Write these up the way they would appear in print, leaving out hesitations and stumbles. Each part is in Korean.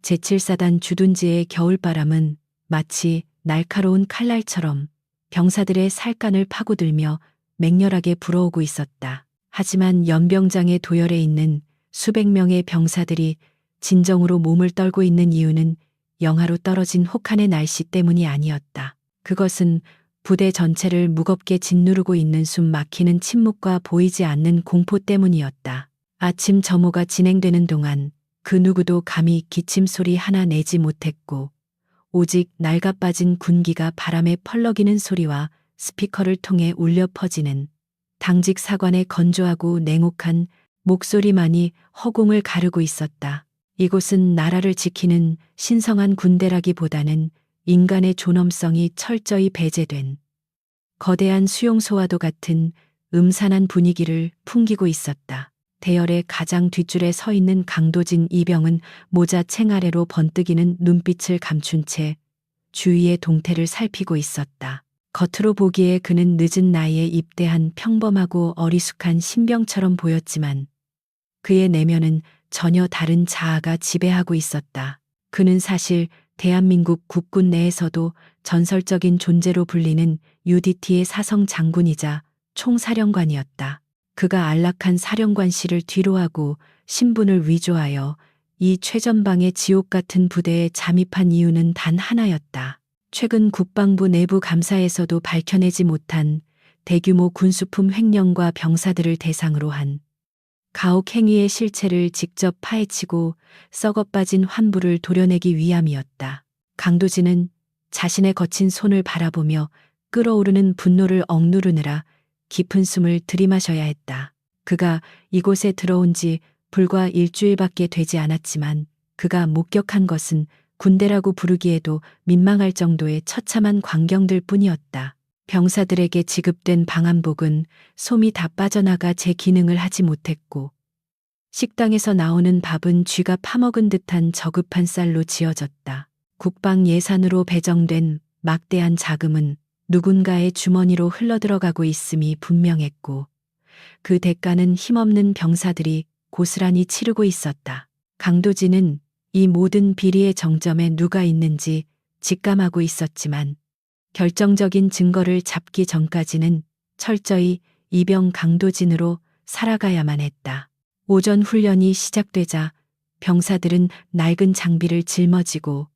제7사단 주둔지의 겨울바람은 마치 날카로운 칼날처럼 병사들의 살간을 파고들며 맹렬하게 불어오고 있었다. 하지만 연병장의 도열에 있는 수백 명의 병사들이 진정으로 몸을 떨고 있는 이유는 영하로 떨어진 혹한의 날씨 때문이 아니었다. 그것은 부대 전체를 무겁게 짓누르고 있는 숨 막히는 침묵과 보이지 않는 공포 때문이었다. 아침 점호가 진행되는 동안 그 누구도 감히 기침 소리 하나 내지 못했고 오직 낡아빠진 군기가 바람에 펄럭이는 소리와 스피커를 통해 울려 퍼지는 당직 사관의 건조하고 냉혹한 목소리만이 허공을 가르고 있었다. 이곳은 나라를 지키는 신성한 군대라기보다는 인간의 존엄성이 철저히 배제된 거대한 수용소와도 같은 음산한 분위기를 풍기고 있었다. 대열의 가장 뒷줄에 서 있는 강도진 이병은 모자 챙 아래로 번뜩이는 눈빛을 감춘 채 주위의 동태를 살피고 있었다. 겉으로 보기에 그는 늦은 나이에 입대한 평범하고 어리숙한 신병처럼 보였지만 그의 내면은 전혀 다른 자아가 지배하고 있었다. 그는 사실 대한민국 국군 내에서도 전설적인 존재로 불리는 UDT의 사성 장군이자 총사령관이었다. 그가 안락한 사령관실을 뒤로하고 신분을 위조하여 이 최전방의 지옥 같은 부대에 잠입한 이유는 단 하나였다. 최근 국방부 내부 감사에서도 밝혀내지 못한 대규모 군수품 횡령과 병사들을 대상으로 한 가혹 행위의 실체를 직접 파헤치고 썩어빠진 환부를 도려내기 위함이었다. 강도진은 자신의 거친 손을 바라보며 끓어오르는 분노를 억누르느라 깊은 숨을 들이마셔야 했다. 그가 이곳에 들어온 지 불과 일주일밖에 되지 않았지만 그가 목격한 것은 군대라고 부르기에도 민망할 정도의 처참한 광경들 뿐이었다. 병사들에게 지급된 방한복은 솜이 다 빠져나가 제 기능을 하지 못했고 식당에서 나오는 밥은 쥐가 파먹은 듯한 저급한 쌀로 지어졌다. 국방 예산으로 배정된 막대한 자금은 누군가의 주머니로 흘러들어가고 있음이 분명했고 그 대가는 힘없는 병사들이 고스란히 치르고 있었다. 강도진은 이 모든 비리의 정점에 누가 있는지 직감하고 있었지만 결정적인 증거를 잡기 전까지는 철저히 이병 강도진으로 살아가야만 했다. 오전 훈련이 시작되자 병사들은 낡은 장비를 짊어지고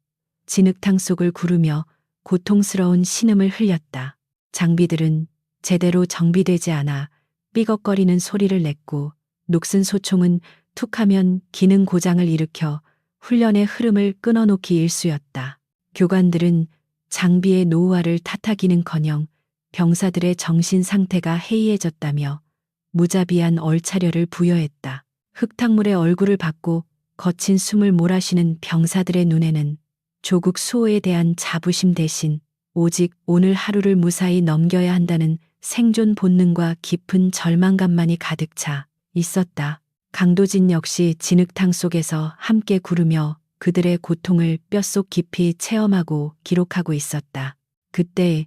진흙탕 속을 구르며 고통스러운 신음을 흘렸다. 장비들은 제대로 정비되지 않아 삐걱거리는 소리를 냈고 녹슨 소총은 툭하면 기능 고장을 일으켜 훈련의 흐름을 끊어놓기 일쑤였다. 교관들은 장비의 노후화를 탓하기는커녕 병사들의 정신 상태가 해이해졌다며 무자비한 얼차려를 부여했다. 흙탕물에 얼굴을 받고 거친 숨을 몰아쉬는 병사들의 눈에는 조국 수호에 대한 자부심 대신 오직 오늘 하루를 무사히 넘겨야 한다는 생존 본능과 깊은 절망감만이 가득 차 있었다. 강도진 역시 진흙탕 속에서 함께 구르며 그들의 고통을 뼛속 깊이 체험하고 기록하고 있었다. 그때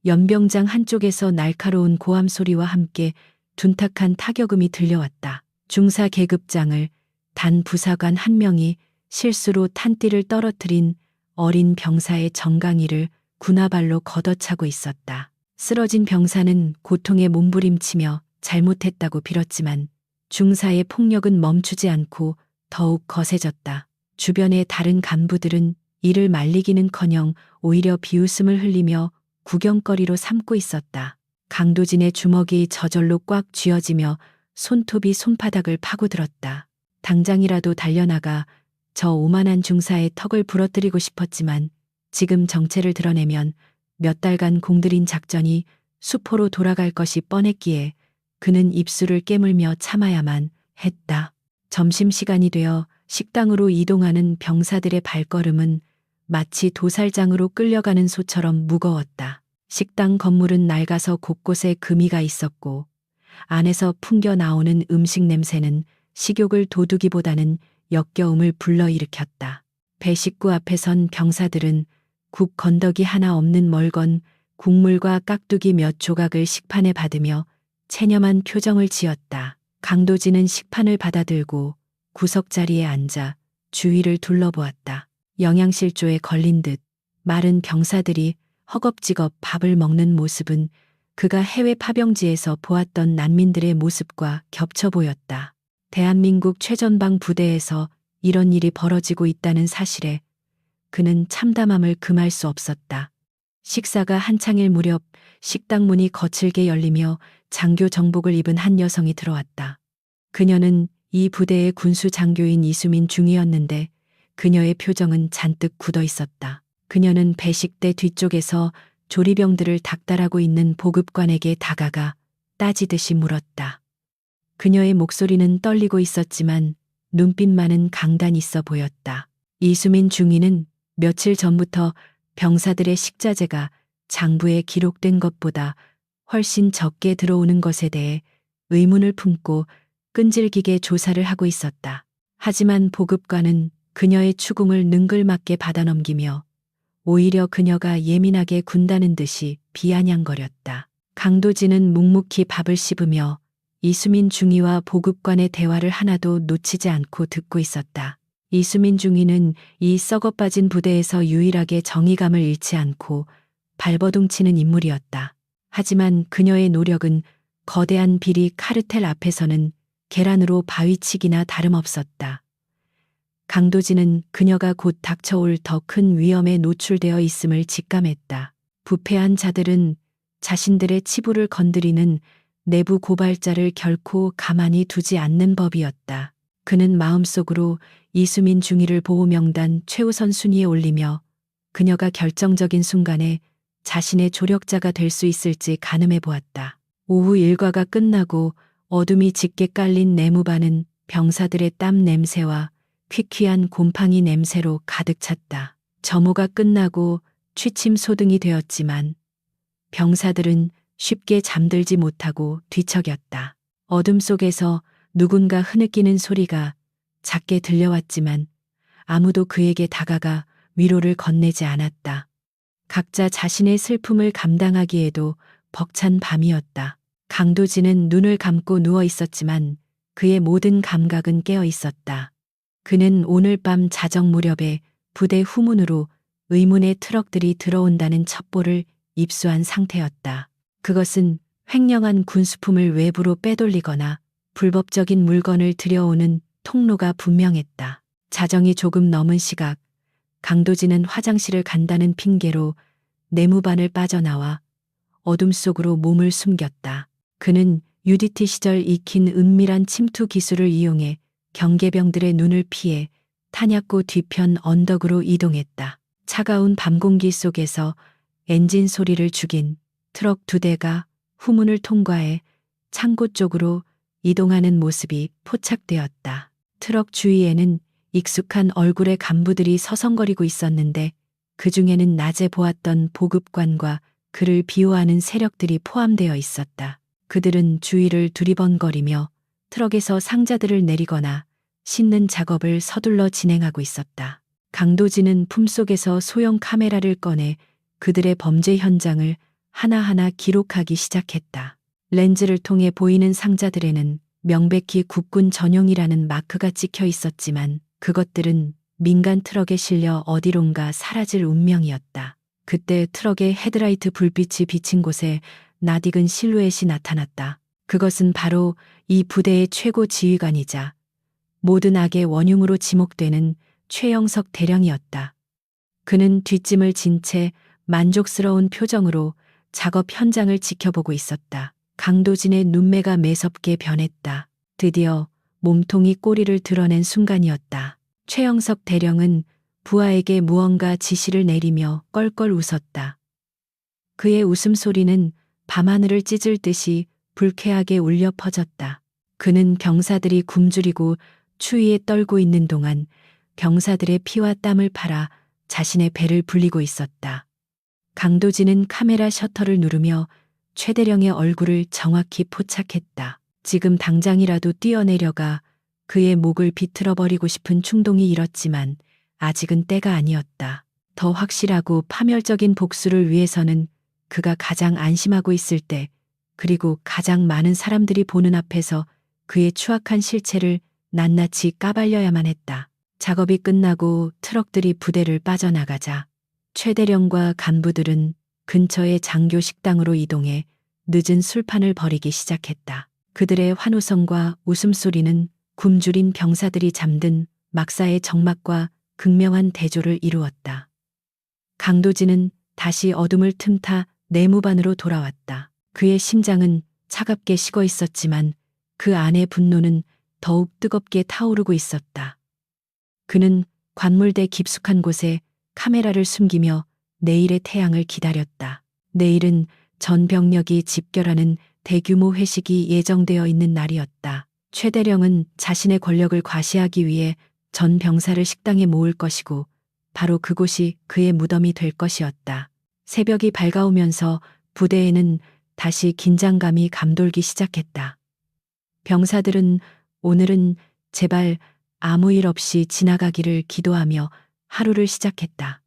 연병장 한쪽에서 날카로운 고함 소리와 함께 둔탁한 타격음이 들려왔다. 중사 계급장을 단 부사관 한 명이 실수로 탄띠를 떨어뜨린 어린 병사의 정강이를 군화발로 걷어차고 있었다. 쓰러진 병사는 고통에 몸부림치며 잘못했다고 빌었지만 중사의 폭력은 멈추지 않고 더욱 거세졌다. 주변의 다른 간부들은 이를 말리기는커녕 오히려 비웃음을 흘리며 구경거리로 삼고 있었다. 강도진의 주먹이 저절로 꽉 쥐어지며 손톱이 손바닥을 파고들었다. 당장이라도 달려나가 저 오만한 중사의 턱을 부러뜨리고 싶었지만 지금 정체를 드러내면 몇 달간 공들인 작전이 수포로 돌아갈 것이 뻔했기에 그는 입술을 깨물며 참아야만 했다. 점심시간이 되어 식당으로 이동하는 병사들의 발걸음은 마치 도살장으로 끌려가는 소처럼 무거웠다. 식당 건물은 낡아서 곳곳에 금이가 있었고 안에서 풍겨 나오는 음식 냄새는 식욕을 돋우기보다는 역겨움을 불러일으켰다. 배식구 앞에 선 병사들은 국 건더기 하나 없는 멀건 국물과 깍두기 몇 조각을 식판에 받으며 체념한 표정을 지었다. 강도진은 식판을 받아들고 구석자리에 앉아 주위를 둘러보았다. 영양실조에 걸린 듯 마른 병사들이 허겁지겁 밥을 먹는 모습은 그가 해외 파병지에서 보았던 난민들의 모습과 겹쳐 보였다. 대한민국 최전방 부대에서 이런 일이 벌어지고 있다는 사실에 그는 참담함을 금할 수 없었다. 식사가 한창일 무렵 식당 문이 거칠게 열리며 장교 정복을 입은 한 여성이 들어왔다. 그녀는 이 부대의 군수 장교인 이수민 중이었는데 그녀의 표정은 잔뜩 굳어 있었다. 그녀는 배식대 뒤쪽에서 조리병들을 닥달하고 있는 보급관에게 다가가 따지듯이 물었다. 그녀의 목소리는 떨리고 있었지만 눈빛만은 강단 있어 보였다. 이수민 중위는 며칠 전부터 병사들의 식자재가 장부에 기록된 것보다 훨씬 적게 들어오는 것에 대해 의문을 품고 끈질기게 조사를 하고 있었다. 하지만 보급관은 그녀의 추궁을 능글맞게 받아넘기며 오히려 그녀가 예민하게 군다는 듯이 비아냥거렸다. 강도진은 묵묵히 밥을 씹으며 이수민 중위와 보급관의 대화를 하나도 놓치지 않고 듣고 있었다. 이수민 중위는 이 썩어빠진 부대에서 유일하게 정의감을 잃지 않고 발버둥치는 인물이었다. 하지만 그녀의 노력은 거대한 비리 카르텔 앞에서는 계란으로 바위치기나 다름없었다. 강도진은 그녀가 곧 닥쳐올 더 큰 위험에 노출되어 있음을 직감했다. 부패한 자들은 자신들의 치부를 건드리는 내부 고발자를 결코 가만히 두지 않는 법이었다. 그는 마음속으로 이수민 중위를 보호 명단 최우선 순위에 올리며 그녀가 결정적인 순간에 자신의 조력자가 될 수 있을지 가늠해 보았다. 오후 일과가 끝나고 어둠이 짙게 깔린 내무반은 병사들의 땀 냄새와 퀴퀴한 곰팡이 냄새로 가득 찼다. 점호가 끝나고 취침 소등이 되었지만 병사들은 쉽게 잠들지 못하고 뒤척였다. 어둠 속에서 누군가 흐느끼는 소리가 작게 들려왔지만 아무도 그에게 다가가 위로를 건네지 않았다. 각자 자신의 슬픔을 감당하기에도 벅찬 밤이었다. 강도진은 눈을 감고 누워 있었지만 그의 모든 감각은 깨어 있었다. 그는 오늘 밤 자정 무렵에 부대 후문으로 의문의 트럭들이 들어온다는 첩보를 입수한 상태였다. 그것은 횡령한 군수품을 외부로 빼돌리거나 불법적인 물건을 들여오는 통로가 분명했다. 자정이 조금 넘은 시각, 강도진은 화장실을 간다는 핑계로 내무반을 빠져나와 어둠 속으로 몸을 숨겼다. 그는 UDT 시절 익힌 은밀한 침투 기술을 이용해 경계병들의 눈을 피해 탄약고 뒤편 언덕으로 이동했다. 차가운 밤 공기 속에서 엔진 소리를 죽인 트럭 2대가 후문을 통과해 창고 쪽으로 이동하는 모습이 포착되었다. 트럭 주위에는 익숙한 얼굴의 간부들이 서성거리고 있었는데 그 중에는 낮에 보았던 보급관과 그를 비호하는 세력들이 포함되어 있었다. 그들은 주위를 두리번거리며 트럭에서 상자들을 내리거나 싣는 작업을 서둘러 진행하고 있었다. 강도진은 품속에서 소형 카메라를 꺼내 그들의 범죄 현장을 하나하나 기록하기 시작했다. 렌즈를 통해 보이는 상자들에는 명백히 국군 전용이라는 마크가 찍혀 있었지만 그것들은 민간 트럭에 실려 어디론가 사라질 운명이었다. 그때 트럭의 헤드라이트 불빛이 비친 곳에 낯익은 실루엣이 나타났다. 그것은 바로 이 부대의 최고 지휘관이자 모든 악의 원흉으로 지목되는 최영석 대령이었다. 그는 뒷짐을 진 채 만족스러운 표정으로 작업 현장을 지켜보고 있었다. 강도진의 눈매가 매섭게 변했다. 드디어 몸통이 꼬리를 드러낸 순간이었다. 최영석 대령은 부하에게 무언가 지시를 내리며 껄껄 웃었다. 그의 웃음소리는 밤하늘을 찢을 듯이 불쾌하게 울려 퍼졌다. 그는 병사들이 굶주리고 추위에 떨고 있는 동안 병사들의 피와 땀을 팔아 자신의 배를 불리고 있었다. 강도진은 카메라 셔터를 누르며 최 대령의 얼굴을 정확히 포착했다. 지금 당장이라도 뛰어내려가 그의 목을 비틀어 버리고 싶은 충동이 일었지만 아직은 때가 아니었다. 더 확실하고 파멸적인 복수를 위해서는 그가 가장 안심하고 있을 때, 그리고 가장 많은 사람들이 보는 앞에서 그의 추악한 실체를 낱낱이 까발려야만 했다. 작업이 끝나고 트럭들이 부대를 빠져나가자 최대령과 간부들은 근처의 장교 식당으로 이동해 늦은 술판을 벌이기 시작했다. 그들의 환호성과 웃음소리는 굶주린 병사들이 잠든 막사의 정막과 극명한 대조를 이루었다. 강도진은 다시 어둠을 틈타 내무반으로 돌아왔다. 그의 심장은 차갑게 식어 있었지만 그 안의 분노는 더욱 뜨겁게 타오르고 있었다. 그는 관물대 깊숙한 곳에 카메라를 숨기며 내일의 태양을 기다렸다. 내일은 전 병력이 집결하는 대규모 회식이 예정되어 있는 날이었다. 최대령은 자신의 권력을 과시하기 위해 전 병사를 식당에 모을 것이고 바로 그곳이 그의 무덤이 될 것이었다. 새벽이 밝아오면서 부대에는 다시 긴장감이 감돌기 시작했다. 병사들은 오늘은 제발 아무 일 없이 지나가기를 기도하며 하루를 시작했다.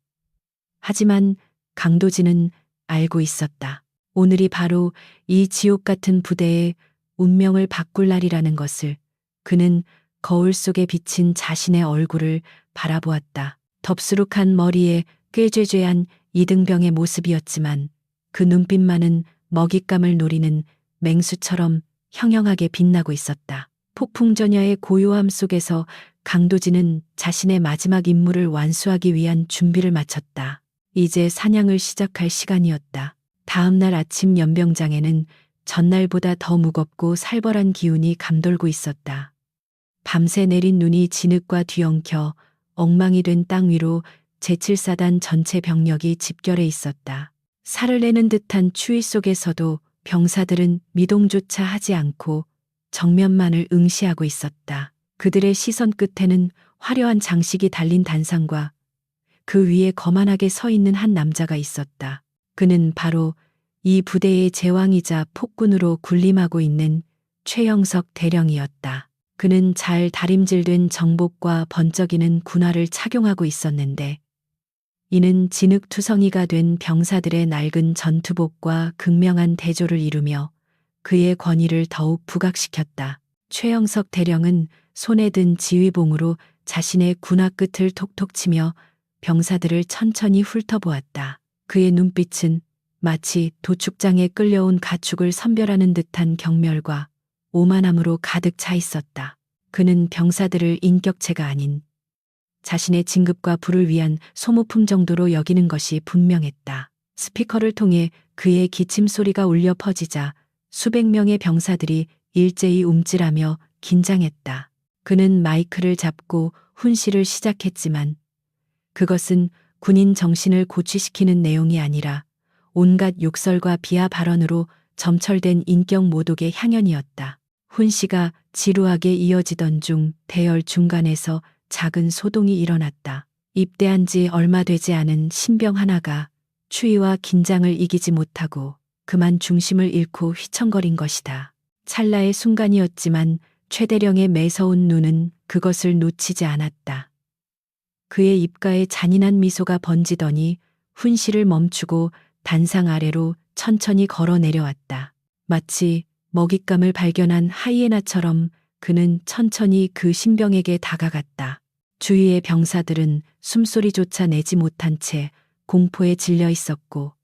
하지만 강도진은 알고 있었다. 오늘이 바로 이 지옥 같은 부대의 운명을 바꿀 날이라는 것을. 그는 거울 속에 비친 자신의 얼굴을 바라보았다. 덥수룩한 머리에 꾀죄죄한 이등병의 모습이었지만 그 눈빛만은 먹잇감을 노리는 맹수처럼 형형하게 빛나고 있었다. 폭풍전야의 고요함 속에서 강도진은 자신의 마지막 임무를 완수하기 위한 준비를 마쳤다. 이제 사냥을 시작할 시간이었다. 다음 날 아침 연병장에는 전날보다 더 무겁고 살벌한 기운이 감돌고 있었다. 밤새 내린 눈이 진흙과 뒤엉켜 엉망이 된 땅 위로 제7사단 전체 병력이 집결해 있었다. 살을 내는 듯한 추위 속에서도 병사들은 미동조차 하지 않고 정면만을 응시하고 있었다. 그들의 시선 끝에는 화려한 장식이 달린 단상과 그 위에 거만하게 서 있는 한 남자가 있었다. 그는 바로 이 부대의 제왕이자 폭군으로 군림하고 있는 최영석 대령이었다. 그는 잘 다림질된 정복과 번쩍이는 군화를 착용하고 있었는데 이는 진흙투성이가 된 병사들의 낡은 전투복과 극명한 대조를 이루며 그의 권위를 더욱 부각시켰다. 최영석 대령은 손에 든 지휘봉으로 자신의 군화 끝을 톡톡 치며 병사들을 천천히 훑어보았다. 그의 눈빛은 마치 도축장에 끌려온 가축을 선별하는 듯한 경멸과 오만함으로 가득 차 있었다. 그는 병사들을 인격체가 아닌 자신의 진급과 부를 위한 소모품 정도로 여기는 것이 분명했다. 스피커를 통해 그의 기침 소리가 울려 퍼지자 수백 명의 병사들이 일제히 움찔하며 긴장했다. 그는 마이크를 잡고 훈시를 시작했지만 그것은 군인 정신을 고취시키는 내용이 아니라 온갖 욕설과 비하 발언으로 점철된 인격 모독의 향연이었다. 훈시가 지루하게 이어지던 중 대열 중간에서 작은 소동이 일어났다. 입대한 지 얼마 되지 않은 신병 하나가 추위와 긴장을 이기지 못하고 그만 중심을 잃고 휘청거린 것이다. 찰나의 순간이었지만 최대령의 매서운 눈은 그것을 놓치지 않았다. 그의 입가에 잔인한 미소가 번지더니 훈시를 멈추고 단상 아래로 천천히 걸어 내려왔다. 마치 먹잇감을 발견한 하이에나처럼 그는 천천히 그 신병에게 다가갔다. 주위의 병사들은 숨소리조차 내지 못한 채 공포에 질려 있었고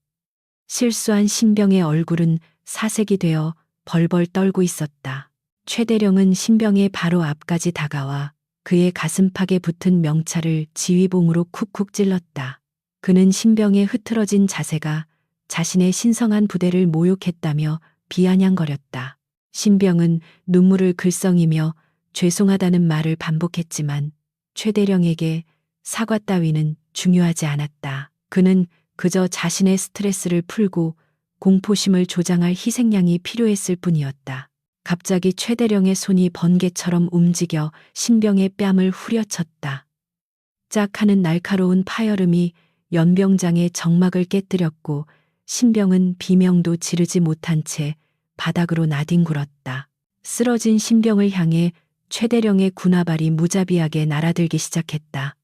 실수한 신병의 얼굴은 사색이 되어 벌벌 떨고 있었다. 최대령은 신병의 바로 앞까지 다가와 그의 가슴팍에 붙은 명찰을 지휘봉으로 쿡쿡 찔렀다. 그는 신병의 흐트러진 자세가 자신의 신성한 부대를 모욕했다며 비아냥거렸다. 신병은 눈물을 글썽이며 죄송하다는 말을 반복했지만 최대령에게 사과 따위는 중요하지 않았다. 그는 그저 자신의 스트레스를 풀고 공포심을 조장할 희생양이 필요했을 뿐이었다. 갑자기 최대령의 손이 번개처럼 움직여 신병의 뺨을 후려쳤다. 짝 하는 날카로운 파열음이 연병장의 정막을 깨뜨렸고 신병은 비명도 지르지 못한 채 바닥으로 나뒹굴었다. 쓰러진 신병을 향해 최대령의 군화발이 무자비하게 날아들기 시작했다.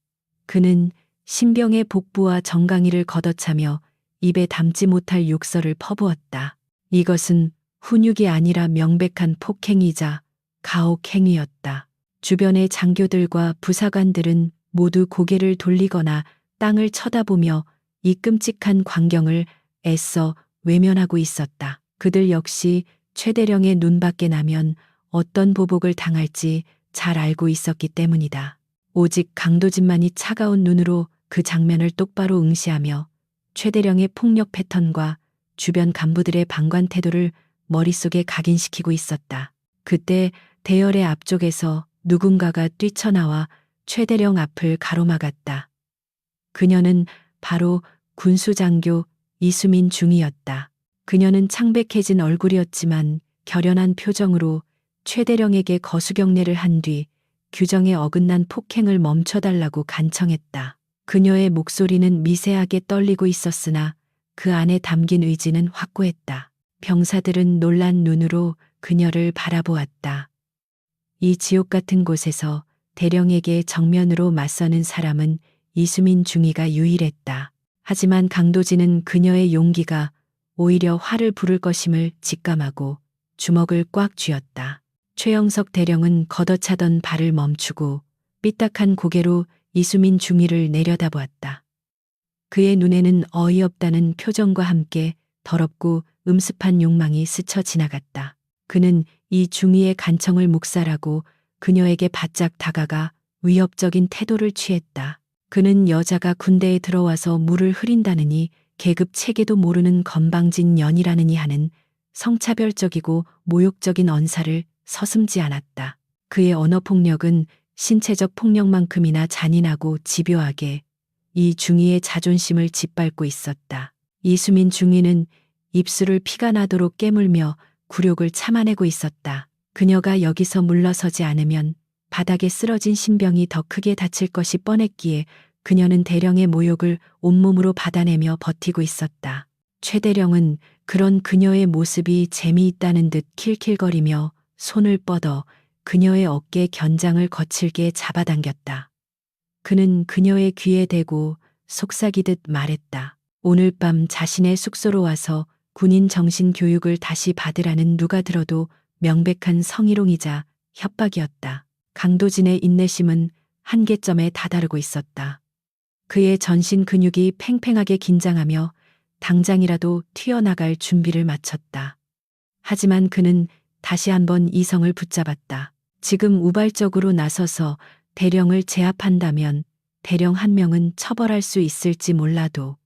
그는 신병의 복부와 정강이를 걷어차며 입에 담지 못할 욕설을 퍼부었다. 이것은 훈육이 아니라 명백한 폭행이자 가혹행위였다. 주변의 장교들과 부사관들은 모두 고개를 돌리거나 땅을 쳐다보며 이 끔찍한 광경을 애써 외면하고 있었다. 그들 역시 최대령의 눈밖에 나면 어떤 보복을 당할지 잘 알고 있었기 때문이다. 오직 강도진만이 차가운 눈으로 그 장면을 똑바로 응시하며 최대령의 폭력 패턴과 주변 간부들의 방관 태도를 머릿속에 각인시키고 있었다. 그때 대열의 앞쪽에서 누군가가 뛰쳐나와 최대령 앞을 가로막았다. 그녀는 바로 군수장교 이수민 중이었다. 그녀는 창백해진 얼굴이었지만 결연한 표정으로 최대령에게 거수경례를 한 뒤 규정에 어긋난 폭행을 멈춰달라고 간청했다. 그녀의 목소리는 미세하게 떨리고 있었으나 그 안에 담긴 의지는 확고했다. 병사들은 놀란 눈으로 그녀를 바라보았다. 이 지옥 같은 곳에서 대령에게 정면으로 맞서는 사람은 이수민 중위가 유일했다. 하지만 강도진은 그녀의 용기가 오히려 화를 부를 것임을 직감하고 주먹을 꽉 쥐었다. 최영석 대령은 걷어차던 발을 멈추고 삐딱한 고개로 이수민 중위를 내려다보았다. 그의 눈에는 어이없다는 표정과 함께 더럽고 음습한 욕망이 스쳐 지나갔다. 그는 이 중위의 간청을 묵살하고 그녀에게 바짝 다가가 위협적인 태도를 취했다. 그는 여자가 군대에 들어와서 물을 흐린다느니 계급 체계도 모르는 건방진 년이라느니 하는 성차별적이고 모욕적인 언사를 서슴지 않았다. 그의 언어폭력은 신체적 폭력만큼이나 잔인하고 집요하게 이 중위의 자존심을 짓밟고 있었다. 이수민 중위는 입술을 피가 나도록 깨물며 굴욕을 참아내고 있었다. 그녀가 여기서 물러서지 않으면 바닥에 쓰러진 신병이 더 크게 다칠 것이 뻔했기에 그녀는 대령의 모욕을 온몸으로 받아내며 버티고 있었다. 최대령은 그런 그녀의 모습이 재미있다는 듯 킬킬거리며 손을 뻗어 그녀의 어깨 견장을 거칠게 잡아당겼다. 그는 그녀의 귀에 대고 속삭이듯 말했다. 오늘 밤 자신의 숙소로 와서 군인 정신 교육을 다시 받으라는 누가 들어도 명백한 성희롱이자 협박이었다. 강도진의 인내심은 한계점에 다다르고 있었다. 그의 전신 근육이 팽팽하게 긴장하며 당장이라도 튀어나갈 준비를 마쳤다. 하지만 그는 다시 한번 이성을 붙잡았다. 지금 우발적으로 나서서 대령을 제압한다면 대령 한 명은 처벌할 수 있을지 몰라도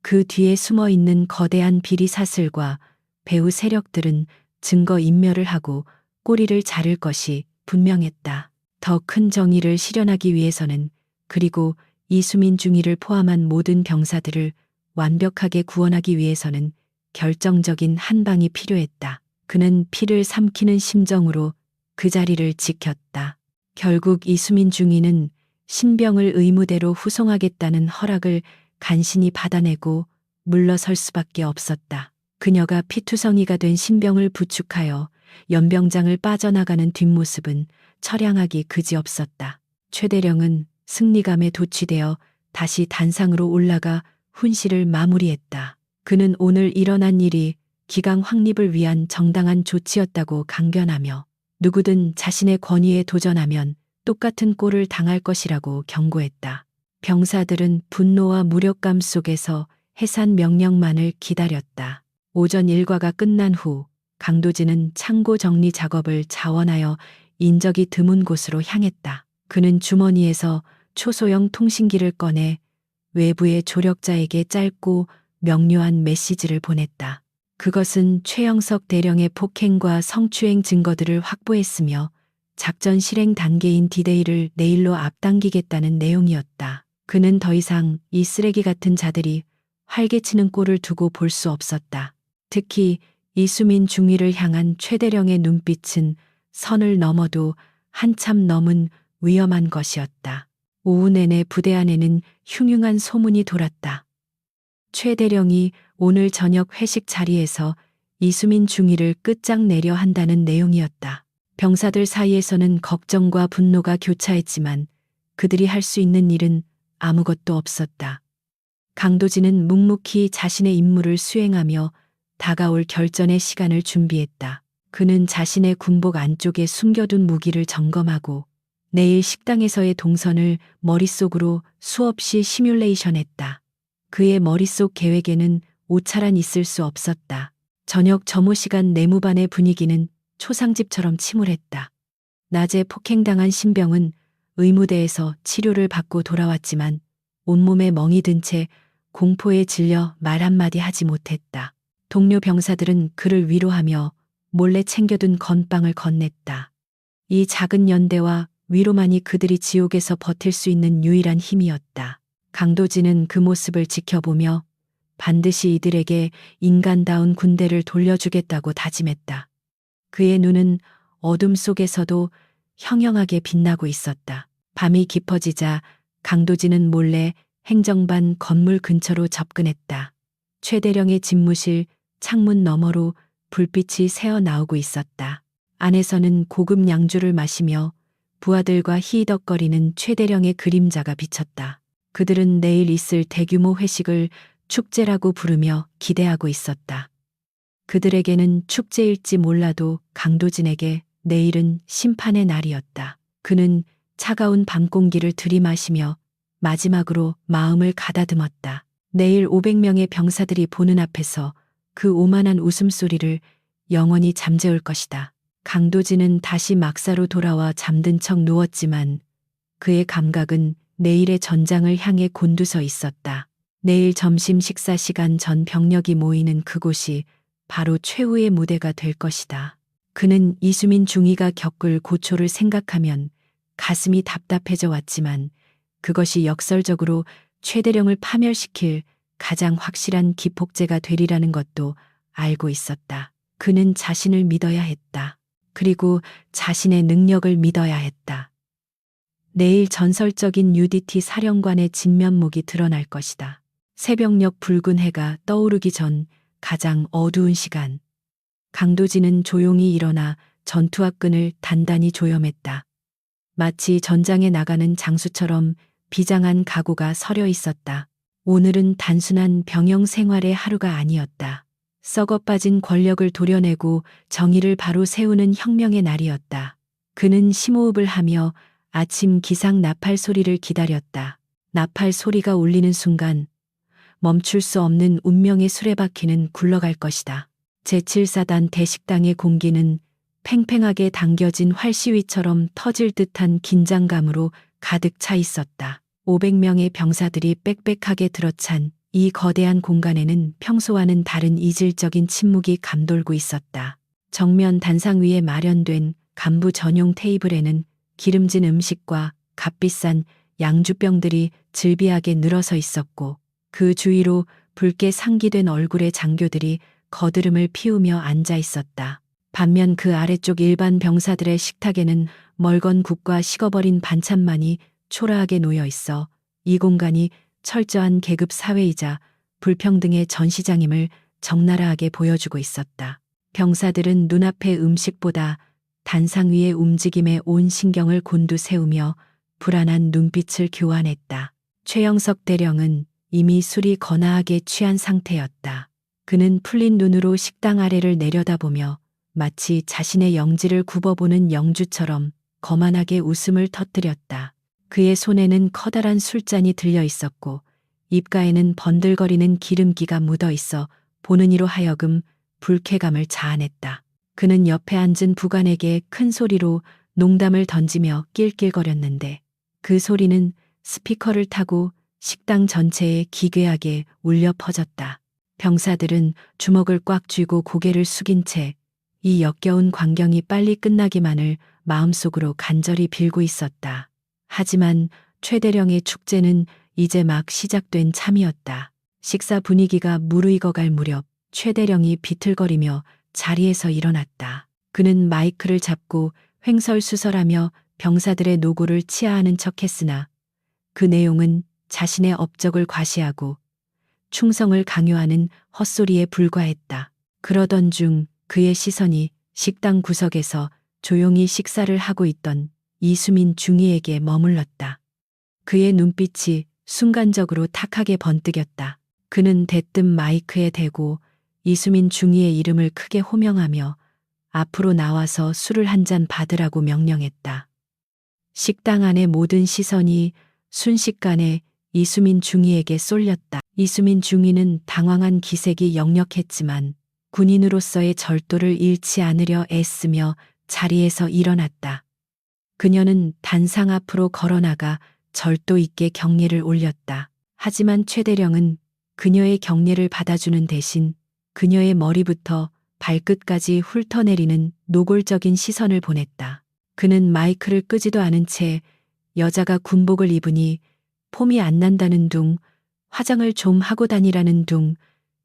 그 뒤에 숨어 있는 거대한 비리 사슬과 배후 세력들은 증거 인멸을 하고 꼬리를 자를 것이 분명했다. 더 큰 정의를 실현하기 위해서는 그리고 이수민 중위를 포함한 모든 병사들을 완벽하게 구원하기 위해서는 결정적인 한 방이 필요했다. 그는 피를 삼키는 심정으로 그 자리를 지켰다. 결국 이수민 중위는 신병을 의무대로 후송하겠다는 허락을 간신히 받아내고 물러설 수밖에 없었다. 그녀가 피투성이가 된 신병을 부축하여 연병장을 빠져나가는 뒷모습은 처량하기 그지없었다. 최대령은 승리감에 도취되어 다시 단상으로 올라가 훈시를 마무리했다. 그는 오늘 일어난 일이 기강 확립을 위한 정당한 조치였다고 강변하며 누구든 자신의 권위에 도전하면 똑같은 꼴을 당할 것이라고 경고했다. 병사들은 분노와 무력감 속에서 해산 명령만을 기다렸다. 오전 일과가 끝난 후 강도진은 창고 정리 작업을 자원하여 인적이 드문 곳으로 향했다. 그는 주머니에서 초소형 통신기를 꺼내 외부의 조력자에게 짧고 명료한 메시지를 보냈다. 그것은 최영석 대령의 폭행과 성추행 증거들을 확보했으며 작전 실행 단계인 디데이를 내일로 앞당기겠다는 내용이었다. 그는 더 이상 이 쓰레기 같은 자들이 활개치는 꼴을 두고 볼 수 없었다. 특히 이수민 중위를 향한 최대령의 눈빛은 선을 넘어도 한참 넘은 위험한 것이었다. 오후 내내 부대 안에는 흉흉한 소문이 돌았다. 최대령이 오늘 저녁 회식 자리에서 이수민 중위를 끝장내려 한다는 내용이었다. 병사들 사이에서는 걱정과 분노가 교차했지만 그들이 할 수 있는 일은 아무것도 없었다. 강도진은 묵묵히 자신의 임무를 수행하며 다가올 결전의 시간을 준비했다. 그는 자신의 군복 안쪽에 숨겨둔 무기를 점검하고 내일 식당에서의 동선을 머릿속으로 수없이 시뮬레이션했다. 그의 머릿속 계획에는 오차란 있을 수 없었다. 저녁 점호 시간 내무반의 분위기는 초상집처럼 침울했다. 낮에 폭행당한 신병은 의무대에서 치료를 받고 돌아왔지만 온몸에 멍이 든 채 공포에 질려 말 한마디 하지 못했다. 동료 병사들은 그를 위로하며 몰래 챙겨둔 건빵을 건넸다. 이 작은 연대와 위로만이 그들이 지옥에서 버틸 수 있는 유일한 힘이었다. 강도진은 그 모습을 지켜보며 반드시 이들에게 인간다운 군대를 돌려주겠다고 다짐했다. 그의 눈은 어둠 속에서도 형형하게 빛나고 있었다. 밤이 깊어지자 강도진은 몰래 행정반 건물 근처로 접근했다. 최대령의 집무실 창문 너머로 불빛이 새어 나오고 있었다. 안에서는 고급 양주를 마시며 부하들과 히덕거리는 최대령의 그림자가 비쳤다. 그들은 내일 있을 대규모 회식을 축제라고 부르며 기대하고 있었다. 그들에게는 축제일지 몰라도 강도진에게 내일은 심판의 날이었다. 그는 차가운 밤 공기를 들이마시며 마지막으로 마음을 가다듬었다. 내일 500명의 병사들이 보는 앞에서 그 오만한 웃음소리를 영원히 잠재울 것이다. 강도진은 다시 막사로 돌아와 잠든 척 누웠지만 그의 감각은 내일의 전장을 향해 곤두서 있었다. 내일 점심 식사 시간 전 병력이 모이는 그곳이 바로 최후의 무대가 될 것이다. 그는 이수민 중위가 겪을 고초를 생각하면 가슴이 답답해져 왔지만 그것이 역설적으로 최대령을 파멸시킬 가장 확실한 기폭제가 되리라는 것도 알고 있었다. 그는 자신을 믿어야 했다. 그리고 자신의 능력을 믿어야 했다. 내일 전설적인 UDT 사령관의 진면목이 드러날 것이다. 새벽녘 붉은 해가 떠오르기 전 가장 어두운 시간. 강도진은 조용히 일어나 전투화 끈을 단단히 조염했다. 마치 전장에 나가는 장수처럼 비장한 각오가 서려 있었다. 오늘은 단순한 병영 생활의 하루가 아니었다. 썩어 빠진 권력을 도려내고 정의를 바로 세우는 혁명의 날이었다. 그는 심호흡을 하며 아침 기상 나팔 소리를 기다렸다. 나팔 소리가 울리는 순간 멈출 수 없는 운명의 수레바퀴는 굴러갈 것이다. 제7사단 대식당의 공기는 팽팽하게 당겨진 활시위처럼 터질 듯한 긴장감으로 가득 차 있었다. 500명의 병사들이 빽빽하게 들어찬 이 거대한 공간에는 평소와는 다른 이질적인 침묵이 감돌고 있었다. 정면 단상 위에 마련된 간부 전용 테이블에는 기름진 음식과 값비싼 양주병들이 즐비하게 늘어서 있었고 그 주위로 붉게 상기된 얼굴의 장교들이 거드름을 피우며 앉아 있었다. 반면 그 아래쪽 일반 병사들의 식탁에는 멀건 국과 식어버린 반찬만이 초라하게 놓여 있어 이 공간이 철저한 계급 사회이자 불평등의 전시장임을 적나라하게 보여주고 있었다. 병사들은 눈앞의 음식보다 단상 위의 움직임에 온 신경을 곤두세우며 불안한 눈빛을 교환했다. 최영석 대령은 이미 술이 거나하게 취한 상태였다. 그는 풀린 눈으로 식당 아래를 내려다보며 마치 자신의 영지를 굽어보는 영주처럼 거만하게 웃음을 터뜨렸다. 그의 손에는 커다란 술잔이 들려 있었고 입가에는 번들거리는 기름기가 묻어 있어 보는 이로 하여금 불쾌감을 자아냈다. 그는 옆에 앉은 부관에게 큰 소리로 농담을 던지며 낄낄거렸는데 그 소리는 스피커를 타고 식당 전체에 기괴하게 울려 퍼졌다. 병사들은 주먹을 꽉 쥐고 고개를 숙인 채 이 역겨운 광경이 빨리 끝나기만을 마음속으로 간절히 빌고 있었다. 하지만 최대령의 축제는 이제 막 시작된 참이었다. 식사 분위기가 무르익어갈 무렵 최대령이 비틀거리며 자리에서 일어났다. 그는 마이크를 잡고 횡설수설하며 병사들의 노고를 치하하는 척했으나 그 내용은 자신의 업적을 과시하고 충성을 강요하는 헛소리에 불과했다. 그러던 중 그의 시선이 식당 구석에서 조용히 식사를 하고 있던 이수민 중위에게 머물렀다. 그의 눈빛이 순간적으로 탁하게 번뜩였다. 그는 대뜸 마이크에 대고 이수민 중위의 이름을 크게 호명하며 앞으로 나와서 술을 한 잔 받으라고 명령했다. 식당 안의 모든 시선이 순식간에 이수민 중위에게 쏠렸다. 이수민 중위는 당황한 기색이 역력했지만 군인으로서의 절도를 잃지 않으려 애쓰며 자리에서 일어났다. 그녀는 단상 앞으로 걸어나가 절도 있게 경례를 올렸다. 하지만 최대령은 그녀의 경례를 받아주는 대신 그녀의 머리부터 발끝까지 훑어내리는 노골적인 시선을 보냈다. 그는 마이크를 끄지도 않은 채 여자가 군복을 입으니 폼이 안 난다는 둥, 화장을 좀 하고 다니라는 둥,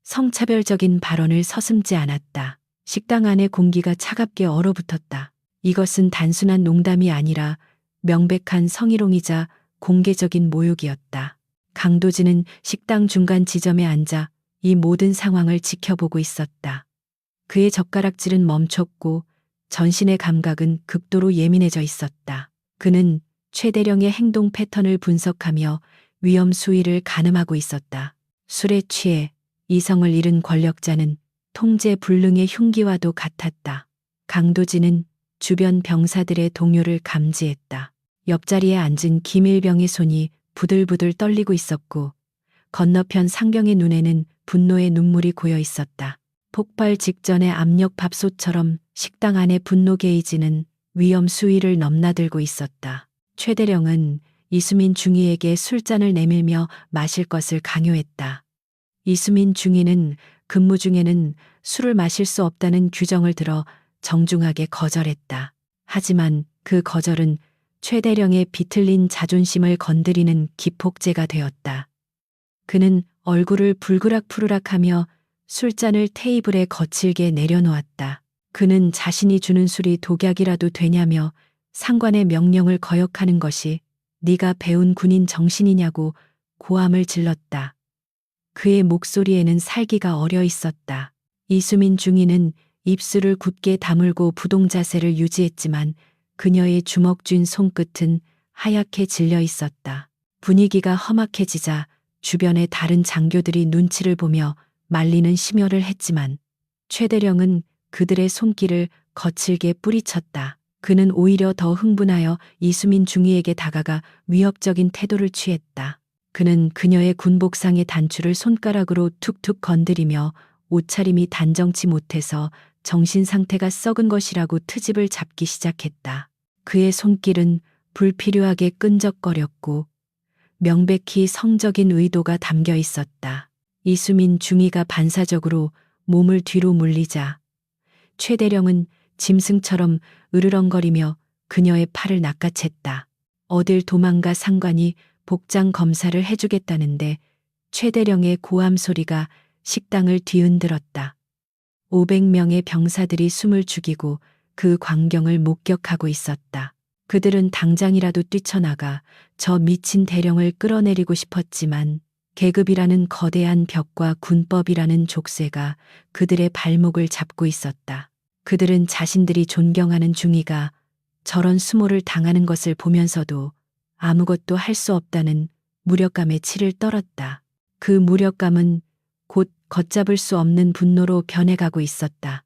성차별적인 발언을 서슴지 않았다. 식당 안의 공기가 차갑게 얼어붙었다. 이것은 단순한 농담이 아니라 명백한 성희롱이자 공개적인 모욕이었다. 강도진은 식당 중간 지점에 앉아 이 모든 상황을 지켜보고 있었다. 그의 젓가락질은 멈췄고 전신의 감각은 극도로 예민해져 있었다. 그는 최대령의 행동 패턴을 분석하며 위험 수위를 가늠하고 있었다. 술에 취해 이성을 잃은 권력자는 통제 불능의 흉기와도 같았다. 강도진은 주변 병사들의 동요를 감지했다. 옆자리에 앉은 김일병의 손이 부들부들 떨리고 있었고 건너편 상경의 눈에는 분노의 눈물이 고여 있었다. 폭발 직전의 압력 밥솥처럼 식당 안의 분노 게이지는 위험 수위를 넘나들고 있었다. 최대령은 이수민 중위에게 술잔을 내밀며 마실 것을 강요했다. 이수민 중위는 근무 중에는 술을 마실 수 없다는 규정을 들어 정중하게 거절했다. 하지만 그 거절은 최대령의 비틀린 자존심을 건드리는 기폭제가 되었다. 그는 얼굴을 불그락푸르락하며 술잔을 테이블에 거칠게 내려놓았다. 그는 자신이 주는 술이 독약이라도 되냐며 상관의 명령을 거역하는 것이 네가 배운 군인 정신이냐고 고함을 질렀다. 그의 목소리에는 살기가 어려 있었다. 이수민 중위는 입술을 굳게 다물고 부동 자세를 유지했지만 그녀의 주먹 쥔 손끝은 하얗게 질려 있었다. 분위기가 험악해지자 주변의 다른 장교들이 눈치를 보며 말리는 심혈을 했지만 최대령은 그들의 손길을 거칠게 뿌리쳤다. 그는 오히려 더 흥분하여 이수민 중위에게 다가가 위협적인 태도를 취했다. 그는 그녀의 군복상의 단추를 손가락으로 툭툭 건드리며 옷차림이 단정치 못해서 정신 상태가 썩은 것이라고 트집을 잡기 시작했다. 그의 손길은 불필요하게 끈적거렸고 명백히 성적인 의도가 담겨 있었다. 이수민 중위가 반사적으로 몸을 뒤로 물리자 최대령은 짐승처럼 으르렁거리며 그녀의 팔을 낚아챘다. 어딜 도망가 상관이 복장 검사를 해주겠다는데 최대령의 고함 소리가 식당을 뒤흔들었다. 500명의 병사들이 숨을 죽이고 그 광경을 목격하고 있었다. 그들은 당장이라도 뛰쳐나가 저 미친 대령을 끌어내리고 싶었지만 계급이라는 거대한 벽과 군법이라는 족쇄가 그들의 발목을 잡고 있었다. 그들은 자신들이 존경하는 중위가 저런 수모를 당하는 것을 보면서도 아무것도 할 수 없다는 무력감에 치를 떨었다. 그 무력감은 곧 걷잡을 수 없는 분노로 변해가고 있었다.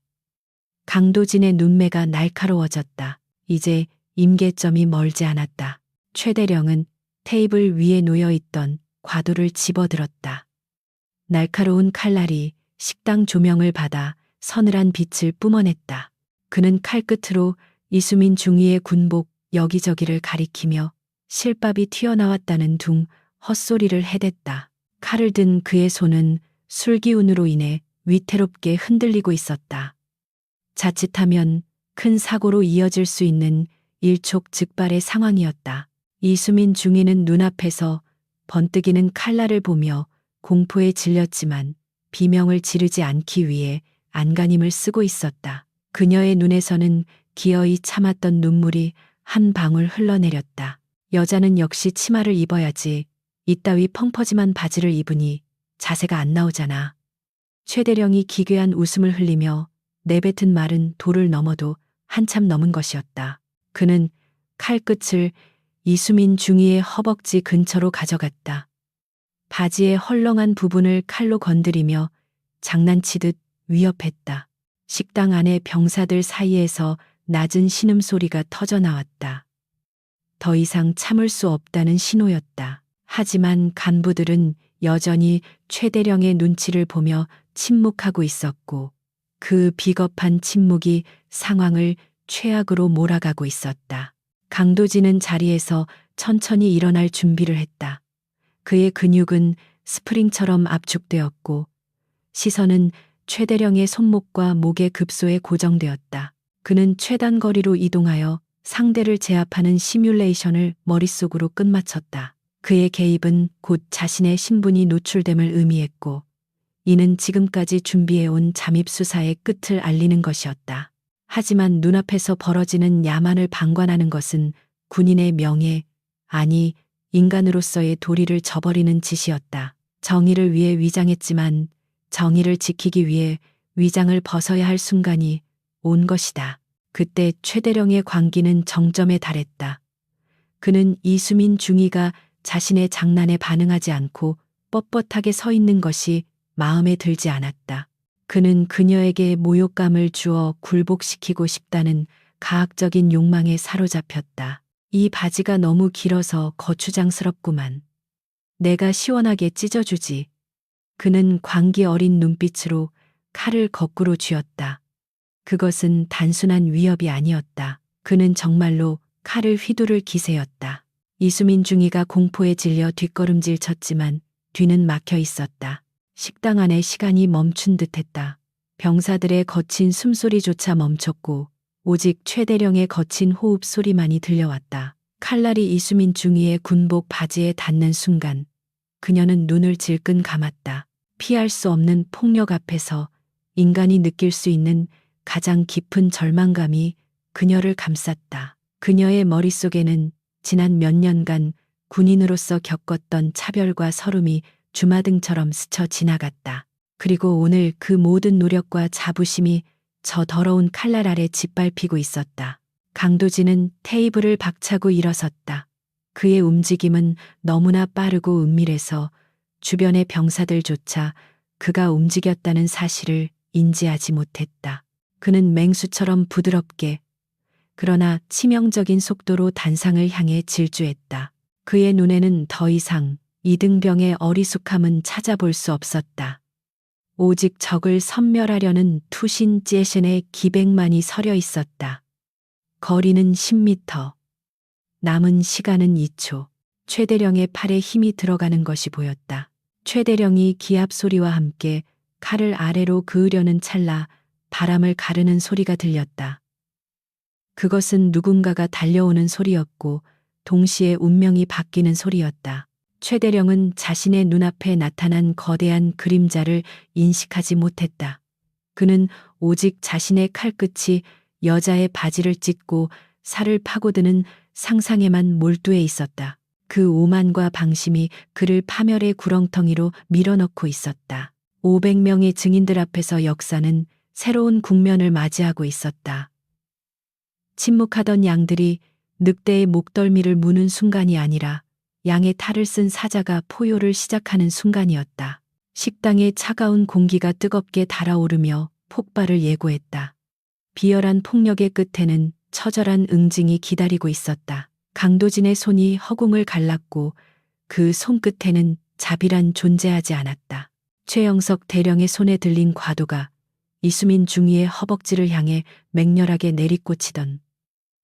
강도진의 눈매가 날카로워졌다. 이제 임계점이 멀지 않았다. 최대령은 테이블 위에 놓여있던 과도를 집어들었다. 날카로운 칼날이 식당 조명을 받아 서늘한 빛을 뿜어냈다. 그는 칼끝으로 이수민 중위의 군복 여기저기를 가리키며 실밥이 튀어나왔다는 둥 헛소리를 해댔다. 칼을 든 그의 손은 술기운으로 인해 위태롭게 흔들리고 있었다. 자칫하면 큰 사고로 이어질 수 있는 일촉즉발의 상황이었다. 이수민 중위는 눈앞에서 번뜩이는 칼날을 보며 공포에 질렸지만 비명을 지르지 않기 위해 안간힘을 쓰고 있었다. 그녀의 눈에서는 기어이 참았던 눈물이 한 방울 흘러내렸다. 여자는 역시 치마를 입어야지. 이따위 펑퍼짐한 바지를 입으니 자세가 안 나오잖아. 최대령이 기괴한 웃음을 흘리며 내뱉은 말은 도를 넘어도 한참 넘은 것이었다. 그는 칼끝을 이수민 중위의 허벅지 근처로 가져갔다. 바지의 헐렁한 부분을 칼로 건드리며 장난치듯 위협했다. 식당 안의 병사들 사이에서 낮은 신음소리가 터져 나왔다. 더 이상 참을 수 없다는 신호였다. 하지만 간부들은 여전히 최대령의 눈치를 보며 침묵하고 있었고 그 비겁한 침묵이 상황을 최악으로 몰아가고 있었다. 강도진은 자리에서 천천히 일어날 준비를 했다. 그의 근육은 스프링처럼 압축되었고 시선은 최대령의 손목과 목의 급소에 고정되었다. 그는 최단 거리로 이동하여 상대를 제압하는 시뮬레이션을 머릿속으로 끝마쳤다. 그의 개입은 곧 자신의 신분이 노출됨을 의미했고 이는 지금까지 준비해온 잠입수사의 끝을 알리는 것이었다. 하지만 눈앞에서 벌어지는 야만을 방관하는 것은 군인의 명예, 아니 인간으로서의 도리를 저버리는 짓이었다. 정의를 위해 위장했지만 정의를 지키기 위해 위장을 벗어야 할 순간이 온 것이다. 그때 최대령의 광기는 정점에 달했다. 그는 이수민 중위가 자신의 장난에 반응하지 않고 뻣뻣하게 서 있는 것이 마음에 들지 않았다. 그는 그녀에게 모욕감을 주어 굴복시키고 싶다는 가학적인 욕망에 사로잡혔다. 이 바지가 너무 길어서 거추장스럽구만. 내가 시원하게 찢어주지. 그는 광기 어린 눈빛으로 칼을 거꾸로 쥐었다. 그것은 단순한 위협이 아니었다. 그는 정말로 칼을 휘두를 기세였다. 이수민 중위가 공포에 질려 뒷걸음질 쳤지만 뒤는 막혀 있었다. 식당 안에 시간이 멈춘 듯했다. 병사들의 거친 숨소리조차 멈췄고 오직 최대령의 거친 호흡 소리만이 들려왔다. 칼날이 이수민 중위의 군복 바지에 닿는 순간 그녀는 눈을 질끈 감았다. 피할 수 없는 폭력 앞에서 인간이 느낄 수 있는 가장 깊은 절망감이 그녀를 감쌌다. 그녀의 머릿속에는 지난 몇 년간 군인으로서 겪었던 차별과 서름이 주마등처럼 스쳐 지나갔다. 그리고 오늘 그 모든 노력과 자부심이 저 더러운 칼날 아래 짓밟히고 있었다. 강도진은 테이블을 박차고 일어섰다. 그의 움직임은 너무나 빠르고 은밀해서 주변의 병사들조차 그가 움직였다는 사실을 인지하지 못했다. 그는 맹수처럼 부드럽게 그러나 치명적인 속도로 단상을 향해 질주했다. 그의 눈에는 더 이상 이등병의 어리숙함은 찾아볼 수 없었다. 오직 적을 섬멸하려는 투신 째신의 기백만이 서려 있었다. 거리는 10m. 남은 시간은 2초. 최대령의 팔에 힘이 들어가는 것이 보였다. 최대령이 기합 소리와 함께 칼을 아래로 그으려는 찰나 바람을 가르는 소리가 들렸다. 그것은 누군가가 달려오는 소리였고 동시에 운명이 바뀌는 소리였다. 최대령은 자신의 눈앞에 나타난 거대한 그림자를 인식하지 못했다. 그는 오직 자신의 칼끝이 여자의 바지를 찢고 살을 파고드는 상상에만 몰두해 있었다. 그 오만과 방심이 그를 파멸의 구렁텅이로 밀어넣고 있었다. 500명의 증인들 앞에서 역사는 새로운 국면을 맞이하고 있었다. 침묵하던 양들이 늑대의 목덜미를 무는 순간이 아니라 양의 탈을 쓴 사자가 포효를 시작하는 순간이었다. 식당의 차가운 공기가 뜨겁게 달아오르며 폭발을 예고했다. 비열한 폭력의 끝에는 처절한 응징이 기다리고 있었다. 강도진의 손이 허공을 갈랐고 그 손끝에는 자비란 존재하지 않았다. 최영석 대령의 손에 들린 과도가 이수민 중위의 허벅지를 향해 맹렬하게 내리꽂히던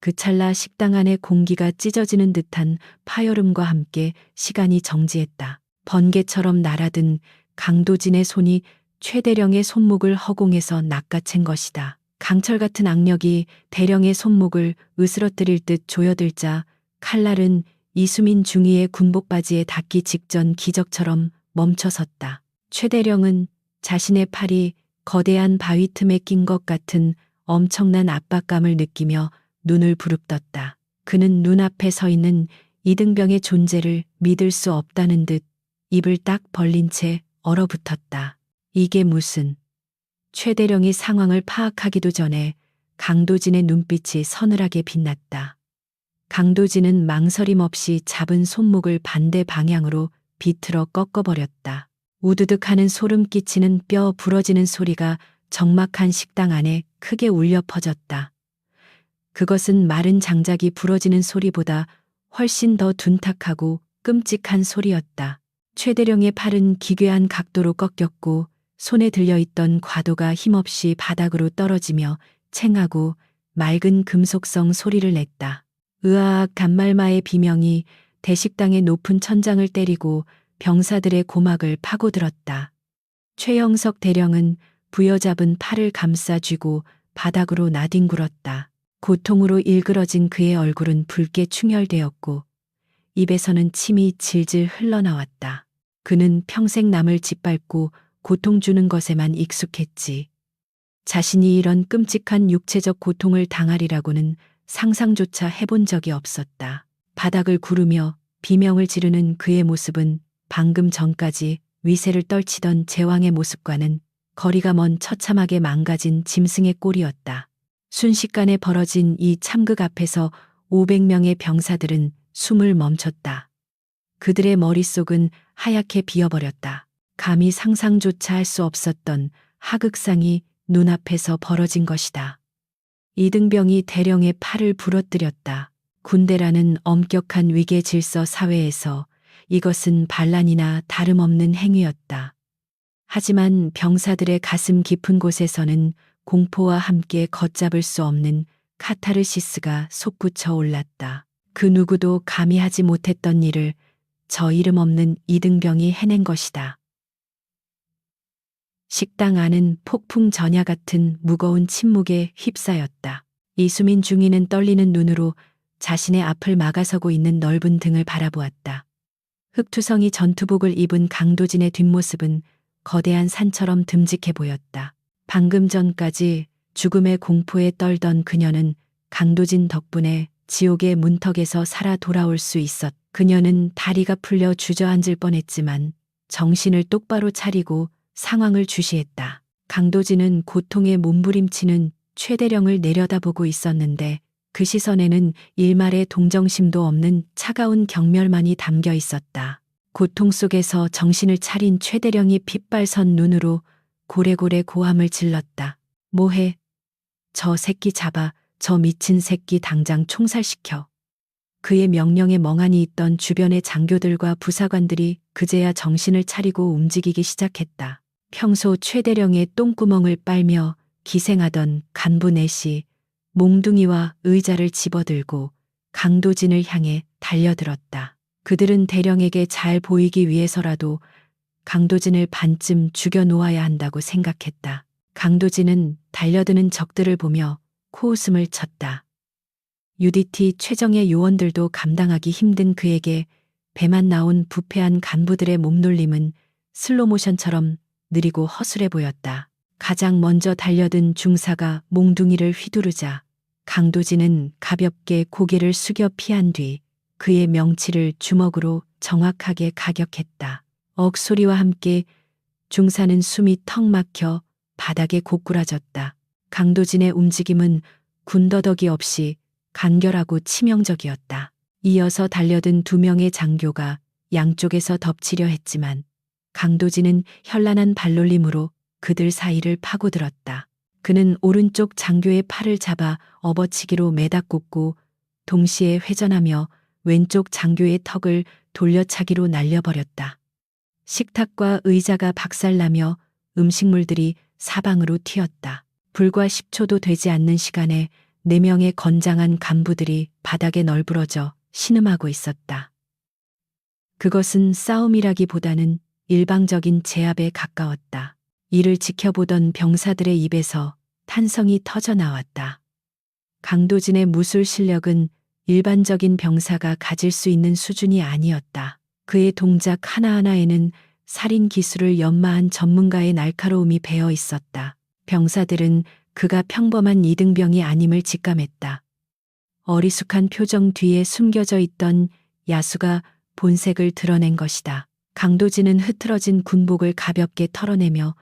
그 찰나 식당 안의 공기가 찢어지는 듯한 파열음과 함께 시간이 정지했다. 번개처럼 날아든 강도진의 손이 최대령의 손목을 허공에서 낚아챈 것이다. 강철 같은 악력이 대령의 손목을 으스러뜨릴 듯 조여들자 칼날은 이수민 중위의 군복바지에 닿기 직전 기적처럼 멈춰섰다. 최대령은 자신의 팔이 거대한 바위 틈에 낀 것 같은 엄청난 압박감을 느끼며 눈을 부릅떴다. 그는 눈앞에 서 있는 이등병의 존재를 믿을 수 없다는 듯 입을 딱 벌린 채 얼어붙었다. 이게 무슨... 최대령이 상황을 파악하기도 전에 강도진의 눈빛이 서늘하게 빛났다. 강도진은 망설임 없이 잡은 손목을 반대 방향으로 비틀어 꺾어버렸다. 우드득 하는 소름 끼치는 뼈 부러지는 소리가 적막한 식당 안에 크게 울려 퍼졌다. 그것은 마른 장작이 부러지는 소리보다 훨씬 더 둔탁하고 끔찍한 소리였다. 최대령의 팔은 기괴한 각도로 꺾였고 손에 들려있던 과도가 힘없이 바닥으로 떨어지며 챙하고 맑은 금속성 소리를 냈다. 으아악 단말마의 비명이 대식당의 높은 천장을 때리고 병사들의 고막을 파고들었다. 최영석 대령은 부여잡은 팔을 감싸 쥐고 바닥으로 나뒹굴었다. 고통으로 일그러진 그의 얼굴은 붉게 충혈되었고 입에서는 침이 질질 흘러나왔다. 그는 평생 남을 짓밟고 고통 주는 것에만 익숙했지. 자신이 이런 끔찍한 육체적 고통을 당하리라고는 상상조차 해본 적이 없었다. 바닥을 구르며 비명을 지르는 그의 모습은 방금 전까지 위세를 떨치던 제왕의 모습과는 거리가 먼 처참하게 망가진 짐승의 꼴이었다. 순식간에 벌어진 이 참극 앞에서 500명의 병사들은 숨을 멈췄다. 그들의 머릿속은 하얗게 비어버렸다. 감히 상상조차 할 수 없었던 하극상이 눈앞에서 벌어진 것이다. 이등병이 대령의 팔을 부러뜨렸다. 군대라는 엄격한 위계 질서 사회에서 이것은 반란이나 다름없는 행위였다. 하지만 병사들의 가슴 깊은 곳에서는 공포와 함께 걷잡을 수 없는 카타르시스가 솟구쳐 올랐다. 그 누구도 감히 하지 못했던 일을 저 이름 없는 이등병이 해낸 것이다. 식당 안은 폭풍 전야 같은 무거운 침묵에 휩싸였다. 이수민 중위는 떨리는 눈으로 자신의 앞을 막아서고 있는 넓은 등을 바라보았다. 흑투성이 전투복을 입은 강도진의 뒷모습은 거대한 산처럼 듬직해 보였다. 방금 전까지 죽음의 공포에 떨던 그녀는 강도진 덕분에 지옥의 문턱에서 살아 돌아올 수 있었. 그녀는 다리가 풀려 주저앉을 뻔했지만 정신을 똑바로 차리고 상황을 주시했다. 강도진은 고통에 몸부림치는 최대령을 내려다보고 있었는데 그 시선에는 일말의 동정심도 없는 차가운 경멸만이 담겨 있었다. 고통 속에서 정신을 차린 최대령이 핏발선 눈으로 고래고래 고함을 질렀다. 뭐해? 저 새끼 잡아, 저 미친 새끼 당장 총살시켜. 그의 명령에 멍하니 있던 주변의 장교들과 부사관들이 그제야 정신을 차리고 움직이기 시작했다. 평소 최대령의 똥구멍을 빨며 기생하던 간부 넷이 몽둥이와 의자를 집어들고 강도진을 향해 달려들었다. 그들은 대령에게 잘 보이기 위해서라도 강도진을 반쯤 죽여 놓아야 한다고 생각했다. 강도진은 달려드는 적들을 보며 코웃음을 쳤다. UDT 최정예 요원들도 감당하기 힘든 그에게 배만 나온 부패한 간부들의 몸놀림은 슬로모션처럼 느리고 허술해 보였다. 가장 먼저 달려든 중사가 몽둥이를 휘두르자 강도진은 가볍게 고개를 숙여 피한 뒤 그의 명치를 주먹으로 정확하게 가격했다. 억소리와 함께 중사는 숨이 턱 막혀 바닥에 고꾸라졌다. 강도진의 움직임은 군더더기 없이 간결하고 치명적이었다. 이어서 달려든 2명의 장교가 양쪽에서 덮치려 했지만 강도진은 현란한 발놀림으로 그들 사이를 파고들었다. 그는 오른쪽 장교의 팔을 잡아 업어치기로 매다꽂고 동시에 회전하며 왼쪽 장교의 턱을 돌려차기로 날려버렸다. 식탁과 의자가 박살나며 음식물들이 사방으로 튀었다. 불과 10초도 되지 않는 시간에 4명의 건장한 간부들이 바닥에 널브러져 신음하고 있었다. 그것은 싸움이라기보다는 일방적인 제압에 가까웠다. 이를 지켜보던 병사들의 입에서 탄성이 터져 나왔다. 강도진의 무술 실력은 일반적인 병사가 가질 수 있는 수준이 아니었다. 그의 동작 하나하나에는 살인 기술을 연마한 전문가의 날카로움이 배어 있었다. 병사들은 그가 평범한 이등병이 아님을 직감했다. 어리숙한 표정 뒤에 숨겨져 있던 야수가 본색을 드러낸 것이다. 강도진은 흐트러진 군복을 가볍게 털어내며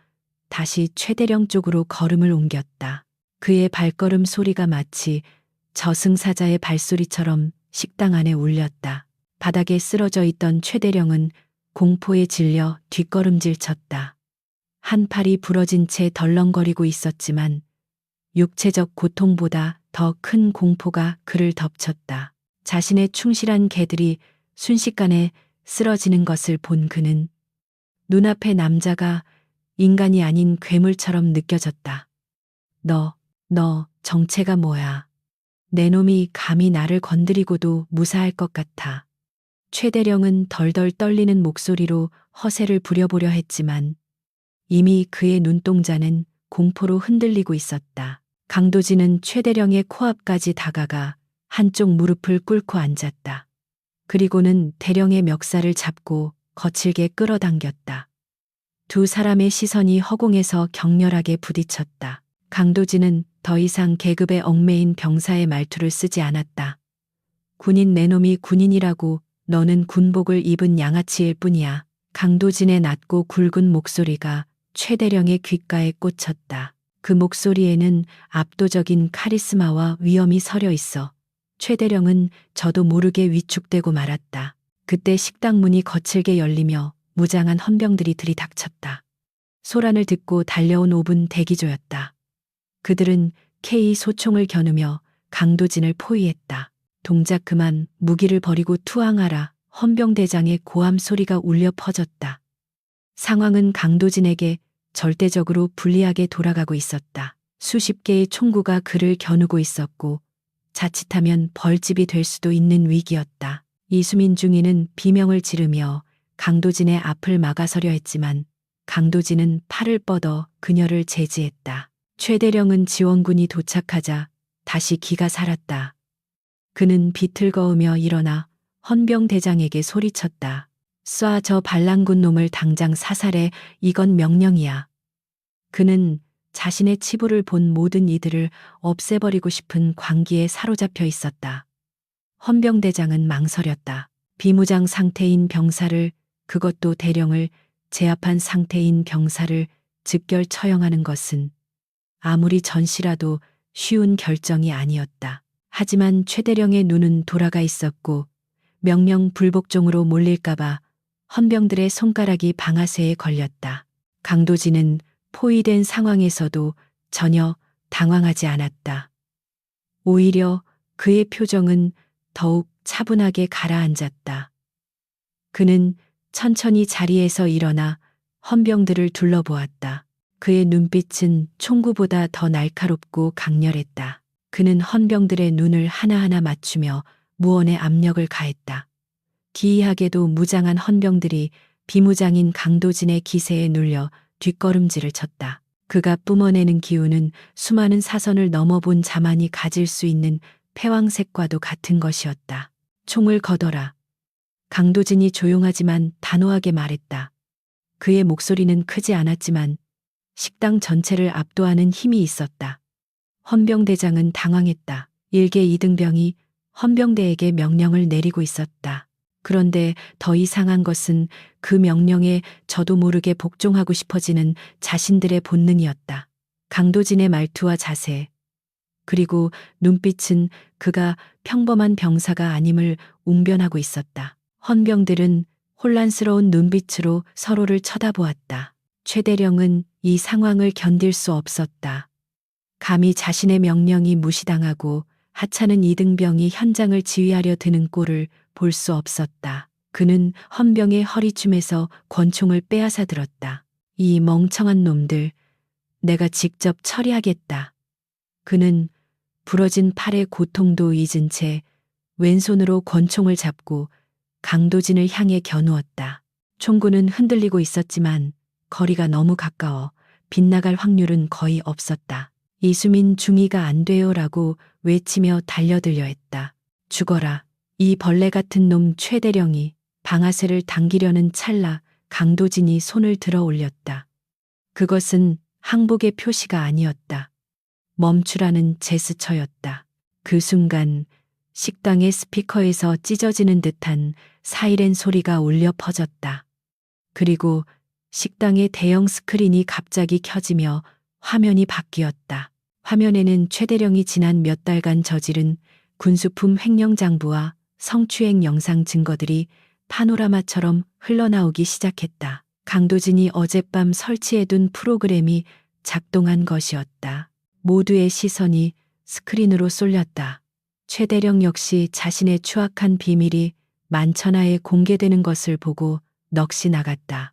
다시 최대령 쪽으로 걸음을 옮겼다. 그의 발걸음 소리가 마치 저승사자의 발소리처럼 식당 안에 울렸다. 바닥에 쓰러져 있던 최대령은 공포에 질려 뒷걸음질 쳤다. 한 팔이 부러진 채 덜렁거리고 있었지만 육체적 고통보다 더 큰 공포가 그를 덮쳤다. 자신의 충실한 개들이 순식간에 쓰러지는 것을 본 그는 눈앞의 남자가 인간이 아닌 괴물처럼 느껴졌다. 너 정체가 뭐야? 내 놈이 감히 나를 건드리고도 무사할 것 같아. 최대령은 덜덜 떨리는 목소리로 허세를 부려보려 했지만 이미 그의 눈동자는 공포로 흔들리고 있었다. 강도진은 최대령의 코앞까지 다가가 한쪽 무릎을 꿇고 앉았다. 그리고는 대령의 멱살을 잡고 거칠게 끌어당겼다. 두 사람의 시선이 허공에서 격렬하게 부딪혔다. 강도진은 더 이상 계급에 얽매인 병사의 말투를 쓰지 않았다. 군인 내놈이 군인이라고 너는 군복을 입은 양아치일 뿐이야. 강도진의 낮고 굵은 목소리가 최대령의 귓가에 꽂혔다. 그 목소리에는 압도적인 카리스마와 위엄이 서려 있어 최대령은 저도 모르게 위축되고 말았다. 그때 식당 문이 거칠게 열리며 무장한 헌병들이 들이닥쳤다. 소란을 듣고 달려온 5분 대기조였다. 그들은 K 소총을 겨누며 강도진을 포위했다. 동작 그만, 무기를 버리고 투항하라. 헌병대장의 고함 소리가 울려 퍼졌다. 상황은 강도진에게 절대적으로 불리하게 돌아가고 있었다. 수십 개의 총구가 그를 겨누고 있었고 자칫하면 벌집이 될 수도 있는 위기였다. 이수민 중위는 비명을 지르며 강도진의 앞을 막아서려 했지만 강도진은 팔을 뻗어 그녀를 제지했다. 최대령은 지원군이 도착하자 다시 기가 살았다. 그는 비틀거으며 일어나 헌병대장에게 소리쳤다. 쏴, 저 반란군 놈을 당장 사살해. 이건 명령이야. 그는 자신의 치부를 본 모든 이들을 없애버리고 싶은 광기에 사로잡혀 있었다. 헌병대장은 망설였다. 비무장 상태인 병사를, 그것도 대령을 제압한 상태인 병사를 즉결 처형하는 것은 아무리 전시라도 쉬운 결정이 아니었다. 하지만 최대령의 눈은 돌아가 있었고 명령 불복종으로 몰릴까봐 헌병들의 손가락이 방아쇠에 걸렸다. 강도진은 포위된 상황에서도 전혀 당황하지 않았다. 오히려 그의 표정은 더욱 차분하게 가라앉았다. 그는 천천히 자리에서 일어나 헌병들을 둘러보았다. 그의 눈빛은 총구보다 더 날카롭고 강렬했다. 그는 헌병들의 눈을 하나하나 맞추며 무언의 압력을 가했다. 기이하게도 무장한 헌병들이 비무장인 강도진의 기세에 눌려 뒷걸음질을 쳤다. 그가 뿜어내는 기운은 수많은 사선을 넘어본 자만이 가질 수 있는 패왕색과도 같은 것이었다. 총을 거둬라. 강도진이 조용하지만 단호하게 말했다. 그의 목소리는 크지 않았지만 식당 전체를 압도하는 힘이 있었다. 헌병대장은 당황했다. 일개 이등병이 헌병대에게 명령을 내리고 있었다. 그런데 더 이상한 것은 그 명령에 저도 모르게 복종하고 싶어지는 자신들의 본능이었다. 강도진의 말투와 자세, 그리고 눈빛은 그가 평범한 병사가 아님을 웅변하고 있었다. 헌병들은 혼란스러운 눈빛으로 서로를 쳐다보았다. 최대령은 이 상황을 견딜 수 없었다. 감히 자신의 명령이 무시당하고 하찮은 이등병이 현장을 지휘하려 드는 꼴을 볼 수 없었다. 그는 헌병의 허리춤에서 권총을 빼앗아 들었다. 이 멍청한 놈들, 내가 직접 처리하겠다. 그는 부러진 팔의 고통도 잊은 채 왼손으로 권총을 잡고 강도진을 향해 겨누었다. 총구는 흔들리고 있었지만 거리가 너무 가까워 빗나갈 확률은 거의 없었다. 이수민 중위가 안 돼요라고 외치며 달려들려 했다. 죽어라. 이 벌레 같은 놈. 최대령이 방아쇠를 당기려는 찰나 강도진이 손을 들어 올렸다. 그것은 항복의 표시가 아니었다. 멈추라는 제스처였다. 그 순간 식당의 스피커에서 찢어지는 듯한 사이렌 소리가 울려 퍼졌다. 그리고 식당의 대형 스크린이 갑자기 켜지며 화면이 바뀌었다. 화면에는 최대령이 지난 몇 달간 저지른 군수품 횡령 장부와 성추행 영상 증거들이 파노라마처럼 흘러나오기 시작했다. 강도진이 어젯밤 설치해둔 프로그램이 작동한 것이었다. 모두의 시선이 스크린으로 쏠렸다. 최대령 역시 자신의 추악한 비밀이 만천하에 공개되는 것을 보고 넋이 나갔다.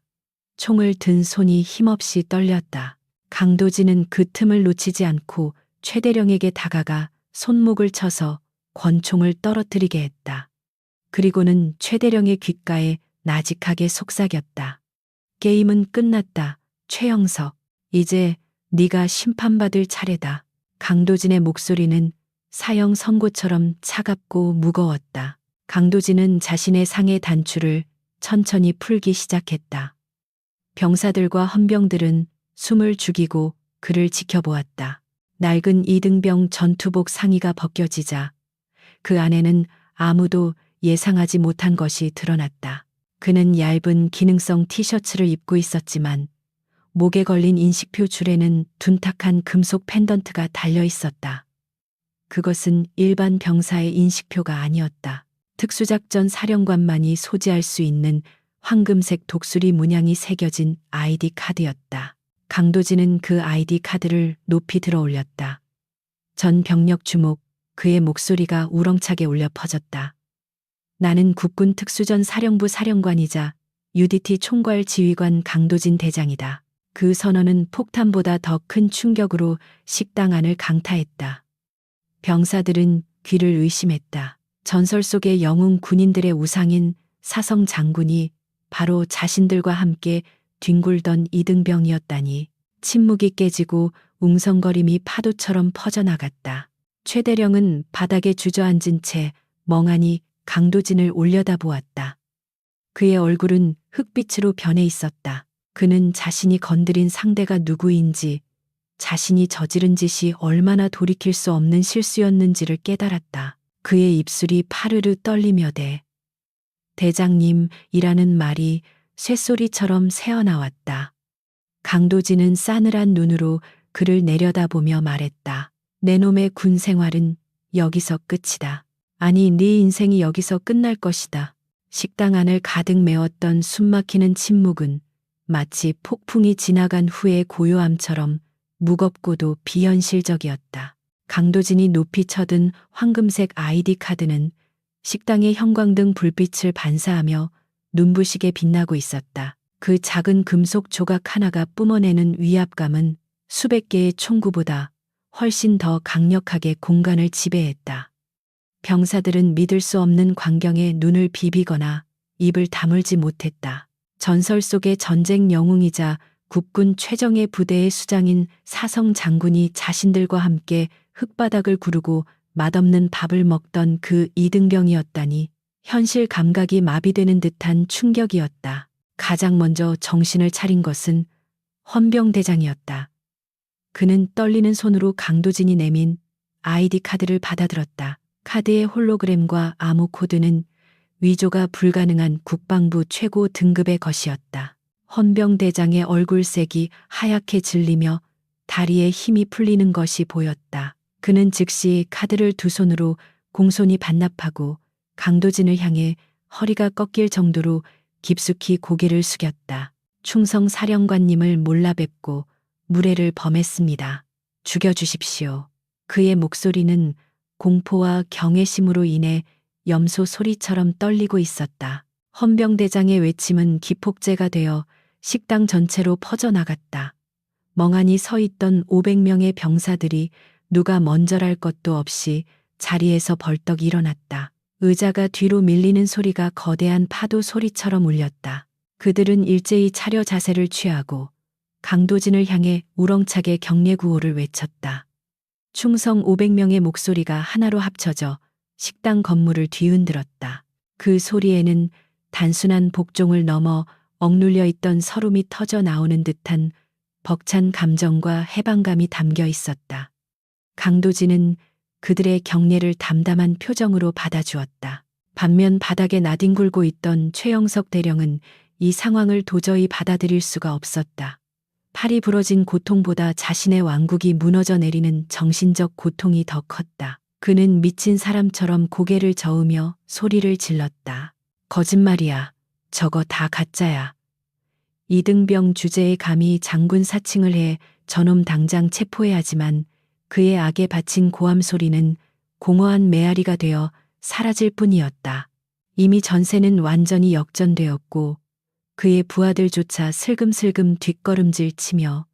총을 든 손이 힘없이 떨렸다. 강도진은 그 틈을 놓치지 않고 최대령에게 다가가 손목을 쳐서 권총을 떨어뜨리게 했다. 그리고는 최대령의 귓가에 나직하게 속삭였다. 게임은 끝났다. 최영석, 이제 네가 심판받을 차례다. 강도진의 목소리는 사형 선고처럼 차갑고 무거웠다. 강도진은 자신의 상의 단추를 천천히 풀기 시작했다. 병사들과 헌병들은 숨을 죽이고 그를 지켜보았다. 낡은 이등병 전투복 상의가 벗겨지자 그 안에는 아무도 예상하지 못한 것이 드러났다. 그는 얇은 기능성 티셔츠를 입고 있었지만 목에 걸린 인식표 줄에는 둔탁한 금속 펜던트가 달려 있었다. 그것은 일반 병사의 인식표가 아니었다. 특수작전 사령관만이 소지할 수 있는 황금색 독수리 문양이 새겨진 아이디 카드였다. 강도진은 그 아이디 카드를 높이 들어 올렸다. 전 병력 주목, 그의 목소리가 우렁차게 울려 퍼졌다. 나는 국군 특수전 사령부 사령관이자 UDT 총괄 지휘관 강도진 대장이다. 그 선언은 폭탄보다 더 큰 충격으로 식당 안을 강타했다. 병사들은 귀를 의심했다. 전설 속의 영웅 군인들의 우상인 사성 장군이 바로 자신들과 함께 뒹굴던 이등병이었다니. 침묵이 깨지고 웅성거림이 파도처럼 퍼져나갔다. 최대령은 바닥에 주저앉은 채 멍하니 강도진을 올려다보았다. 그의 얼굴은 흑빛으로 변해 있었다. 그는 자신이 건드린 상대가 누구인지, 자신이 저지른 짓이 얼마나 돌이킬 수 없는 실수였는지를 깨달았다. 그의 입술이 파르르 떨리며 대장님이라는 말이 쇳소리처럼 새어나왔다. 강도진은 싸늘한 눈으로 그를 내려다보며 말했다. 내 놈의 군 생활은 여기서 끝이다. 아니, 네 인생이 여기서 끝날 것이다. 식당 안을 가득 메웠던 숨막히는 침묵은 마치 폭풍이 지나간 후의 고요함처럼 무겁고도 비현실적이었다. 강도진이 높이 쳐든 황금색 아이디 카드는 식당의 형광등 불빛을 반사하며 눈부시게 빛나고 있었다. 그 작은 금속 조각 하나가 뿜어내는 위압감은 수백 개의 총구보다 훨씬 더 강력하게 공간을 지배했다. 병사들은 믿을 수 없는 광경에 눈을 비비거나 입을 다물지 못했다. 전설 속의 전쟁 영웅이자 국군 최정예 부대의 수장인 사성 장군이 자신들과 함께 흙바닥을 구르고 맛없는 밥을 먹던 그 이등병이었다니. 현실 감각이 마비되는 듯한 충격이었다. 가장 먼저 정신을 차린 것은 헌병대장이었다. 그는 떨리는 손으로 강도진이 내민 아이디 카드를 받아들었다. 카드의 홀로그램과 암호 코드는 위조가 불가능한 국방부 최고 등급의 것이었다. 헌병대장의 얼굴색이 하얗게 질리며 다리에 힘이 풀리는 것이 보였다. 그는 즉시 카드를 두 손으로 공손히 반납하고 강도진을 향해 허리가 꺾일 정도로 깊숙이 고개를 숙였다. 충성 사령관님을 몰라뵙고 무례를 범했습니다. 죽여주십시오. 그의 목소리는 공포와 경외심으로 인해 염소 소리처럼 떨리고 있었다. 헌병대장의 외침은 기폭제가 되어 식당 전체로 퍼져나갔다. 멍하니 서 있던 500명의 병사들이 누가 먼저랄 것도 없이 자리에서 벌떡 일어났다. 의자가 뒤로 밀리는 소리가 거대한 파도 소리처럼 울렸다. 그들은 일제히 차려 자세를 취하고 강도진을 향해 우렁차게 격려 구호를 외쳤다. 충성 500명의 목소리가 하나로 합쳐져 식당 건물을 뒤흔들었다. 그 소리에는 단순한 복종을 넘어 억눌려 있던 서름이 터져 나오는 듯한 벅찬 감정과 해방감이 담겨 있었다. 강도진은 그들의 격려를 담담한 표정으로 받아주었다. 반면 바닥에 나뒹굴고 있던 최영석 대령은 이 상황을 도저히 받아들일 수가 없었다. 팔이 부러진 고통보다 자신의 왕국이 무너져 내리는 정신적 고통이 더 컸다. 그는 미친 사람처럼 고개를 저으며 소리를 질렀다. 거짓말이야. 저거 다 가짜야. 이등병 주제에 감히 장군 사칭을 해 저놈 당장 체포해야지만 그의 악에 바친 고함 소리는 공허한 메아리가 되어 사라질 뿐이었다. 이미 전세는 완전히 역전되었고 그의 부하들조차 슬금슬금 뒷걸음질 치며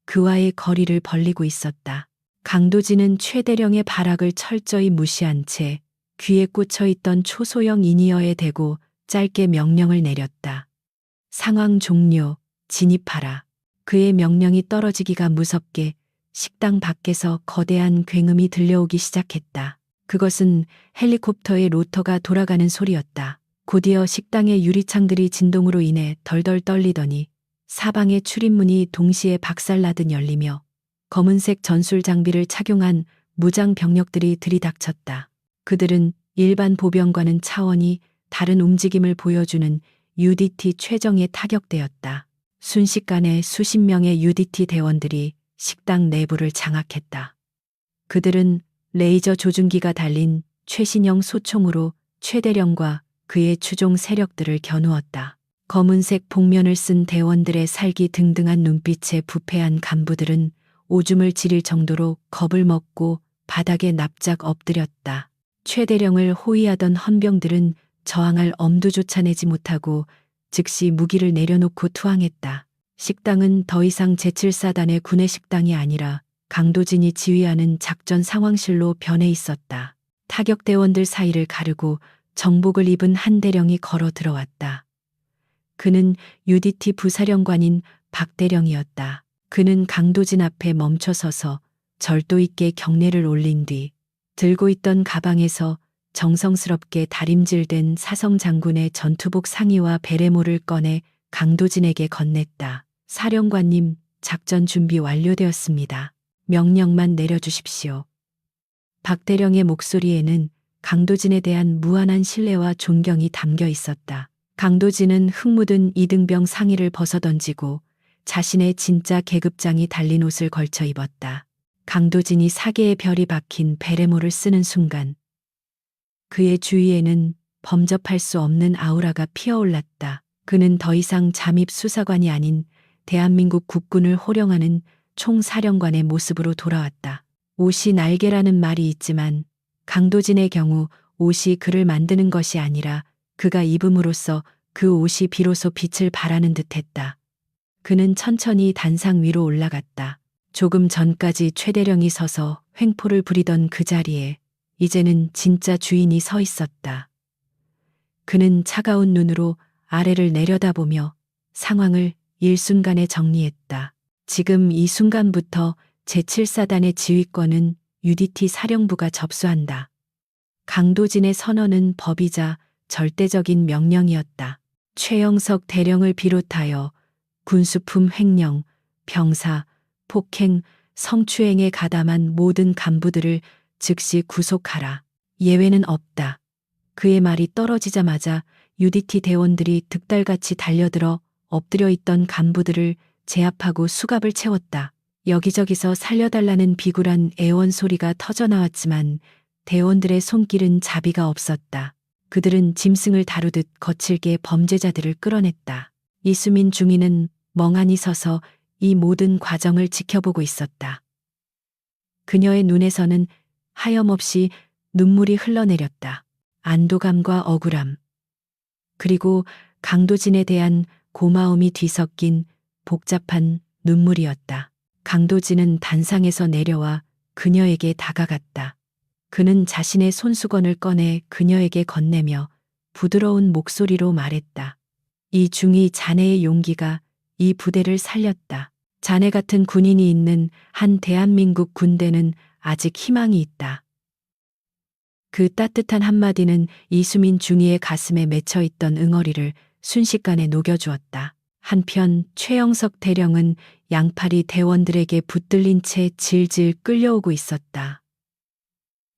그와의 거리를 벌리고 있었다. 강도진은 최대령의 발악을 철저히 무시한 채 귀에 꽂혀 있던 초소형 인이어에 대고 짧게 명령을 내렸다. 상황 종료, 진입하라. 그의 명령이 떨어지기가 무섭게 식당 밖에서 거대한 굉음이 들려오기 시작했다. 그것은 헬리콥터의 로터가 돌아가는 소리였다. 곧이어 식당의 유리창들이 진동으로 인해 덜덜 떨리더니 사방의 출입문이 동시에 박살나듯 열리며 검은색 전술 장비를 착용한 무장 병력들이 들이닥쳤다. 그들은 일반 보병과는 차원이 다른 움직임을 보여주는 UDT 최정예 타격대였다. 순식간에 수십 명의 UDT 대원들이 식당 내부를 장악했다. 그들은 레이저 조준기가 달린 최신형 소총으로 최대령과 그의 추종 세력들을 겨누었다. 검은색 복면을 쓴 대원들의 살기 등등한 눈빛에 부패한 간부들은 오줌을 지릴 정도로 겁을 먹고 바닥에 납작 엎드렸다. 최대령을 호위하던 헌병들은 저항할 엄두조차 내지 못하고 즉시 무기를 내려놓고 투항했다. 식당은 더 이상 제7사단의 구내식당이 아니라 강도진이 지휘하는 작전 상황실로 변해 있었다. 타격대원들 사이를 가르고 정복을 입은 한 대령이 걸어 들어왔다. 그는 UDT 부사령관인 박대령이었다. 그는 강도진 앞에 멈춰서서 절도 있게 경례를 올린 뒤 들고 있던 가방에서 정성스럽게 다림질된 사성 장군의 전투복 상의와 베레모를 꺼내 강도진에게 건넸다. 사령관님, 작전 준비 완료되었습니다. 명령만 내려주십시오. 박대령의 목소리에는 강도진에 대한 무한한 신뢰와 존경이 담겨 있었다. 강도진은 흙 묻은 이등병 상의를 벗어던지고 자신의 진짜 계급장이 달린 옷을 걸쳐 입었다. 강도진이 사계의 별이 박힌 베레모를 쓰는 순간 그의 주위에는 범접할 수 없는 아우라가 피어올랐다. 그는 더 이상 잠입 수사관이 아닌 대한민국 국군을 호령하는 총사령관의 모습으로 돌아왔다. 옷이 날개라는 말이 있지만 강도진의 경우 옷이 그를 만드는 것이 아니라 그가 입음으로써 그 옷이 비로소 빛을 발하는 듯했다. 그는 천천히 단상 위로 올라갔다. 조금 전까지 최대령이 서서 횡포를 부리던 그 자리에 이제는 진짜 주인이 서 있었다. 그는 차가운 눈으로 아래를 내려다보며 상황을 일순간에 정리했다. 지금 이 순간부터 제7사단의 지휘권은 UDT 사령부가 접수한다. 강도진의 선언은 법이자 절대적인 명령이었다. 최영석 대령을 비롯하여 군수품 횡령, 병사, 폭행, 성추행에 가담한 모든 간부들을 즉시 구속하라. 예외는 없다. 그의 말이 떨어지자마자 UDT 대원들이 득달같이 달려들어 엎드려 있던 간부들을 제압하고 수갑을 채웠다. 여기저기서 살려달라는 비굴한 애원 소리가 터져나왔지만 대원들의 손길은 자비가 없었다. 그들은 짐승을 다루듯 거칠게 범죄자들을 끌어냈다. 이수민 중위는 멍하니 서서 이 모든 과정을 지켜보고 있었다. 그녀의 눈에서는 하염없이 눈물이 흘러내렸다. 안도감과 억울함, 그리고 강도진에 대한 고마움이 뒤섞인 복잡한 눈물이었다. 강도진은 단상에서 내려와 그녀에게 다가갔다. 그는 자신의 손수건을 꺼내 그녀에게 건네며 부드러운 목소리로 말했다. 이 중위 자네의 용기가 이 부대를 살렸다. 자네 같은 군인이 있는 한 대한민국 군대는 아직 희망이 있다. 그 따뜻한 한마디는 이수민 중위의 가슴에 맺혀있던 응어리를 순식간에 녹여주었다. 한편 최영석 대령은 양팔이 대원들에게 붙들린 채 질질 끌려오고 있었다.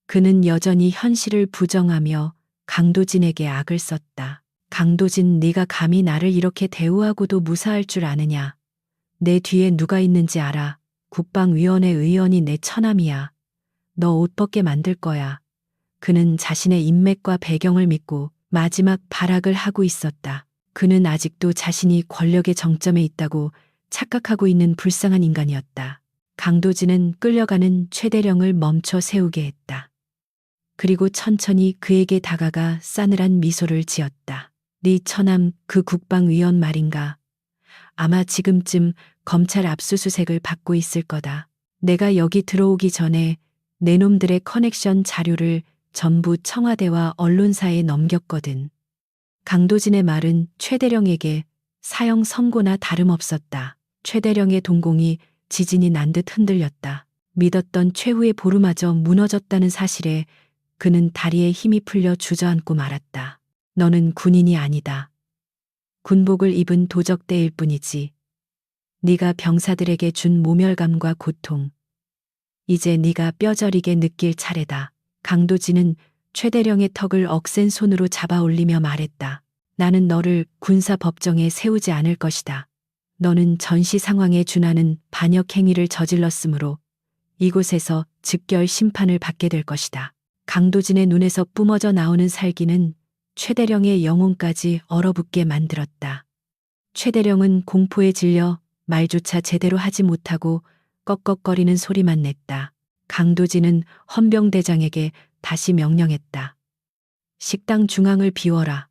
그는 여전히 현실을 부정하며 강도진에게 악을 썼다. 강도진, 네가 감히 나를 이렇게 대우하고도 무사할 줄 아느냐. 내 뒤에 누가 있는지 알아. 국방위원회 의원이 내 처남이야. 너 옷 벗게 만들 거야. 그는 자신의 인맥과 배경을 믿고 마지막 발악을 하고 있었다. 그는 아직도 자신이 권력의 정점에 있다고 착각하고 있는 불쌍한 인간이었다. 강도진은 끌려가는 최대령을 멈춰 세우게 했다. 그리고 천천히 그에게 다가가 싸늘한 미소를 지었다. 네 처남 그 국방위원 말인가? 아마 지금쯤 검찰 압수수색을 받고 있을 거다. 내가 여기 들어오기 전에 내 놈들의 커넥션 자료를 전부 청와대와 언론사에 넘겼거든. 강도진의 말은 최대령에게 사형 선고나 다름없었다. 최대령의 동공이 지진이 난 듯 흔들렸다. 믿었던 최후의 보루마저 무너졌다는 사실에 그는 다리에 힘이 풀려 주저앉고 말았다. 너는 군인이 아니다. 군복을 입은 도적대일 뿐이지. 네가 병사들에게 준 모멸감과 고통. 이제 네가 뼈저리게 느낄 차례다. 강도진은 최대령의 턱을 억센 손으로 잡아 올리며 말했다. 나는 너를 군사법정에 세우지 않을 것이다. 너는 전시 상황에 준하는 반역 행위를 저질렀으므로 이곳에서 즉결 심판을 받게 될 것이다. 강도진의 눈에서 뿜어져 나오는 살기는 최대령의 영혼까지 얼어붙게 만들었다. 최대령은 공포에 질려 말조차 제대로 하지 못하고 꺽꺽거리는 소리만 냈다. 강도진은 헌병대장에게 다시 명령했다. 식당 중앙을 비워라.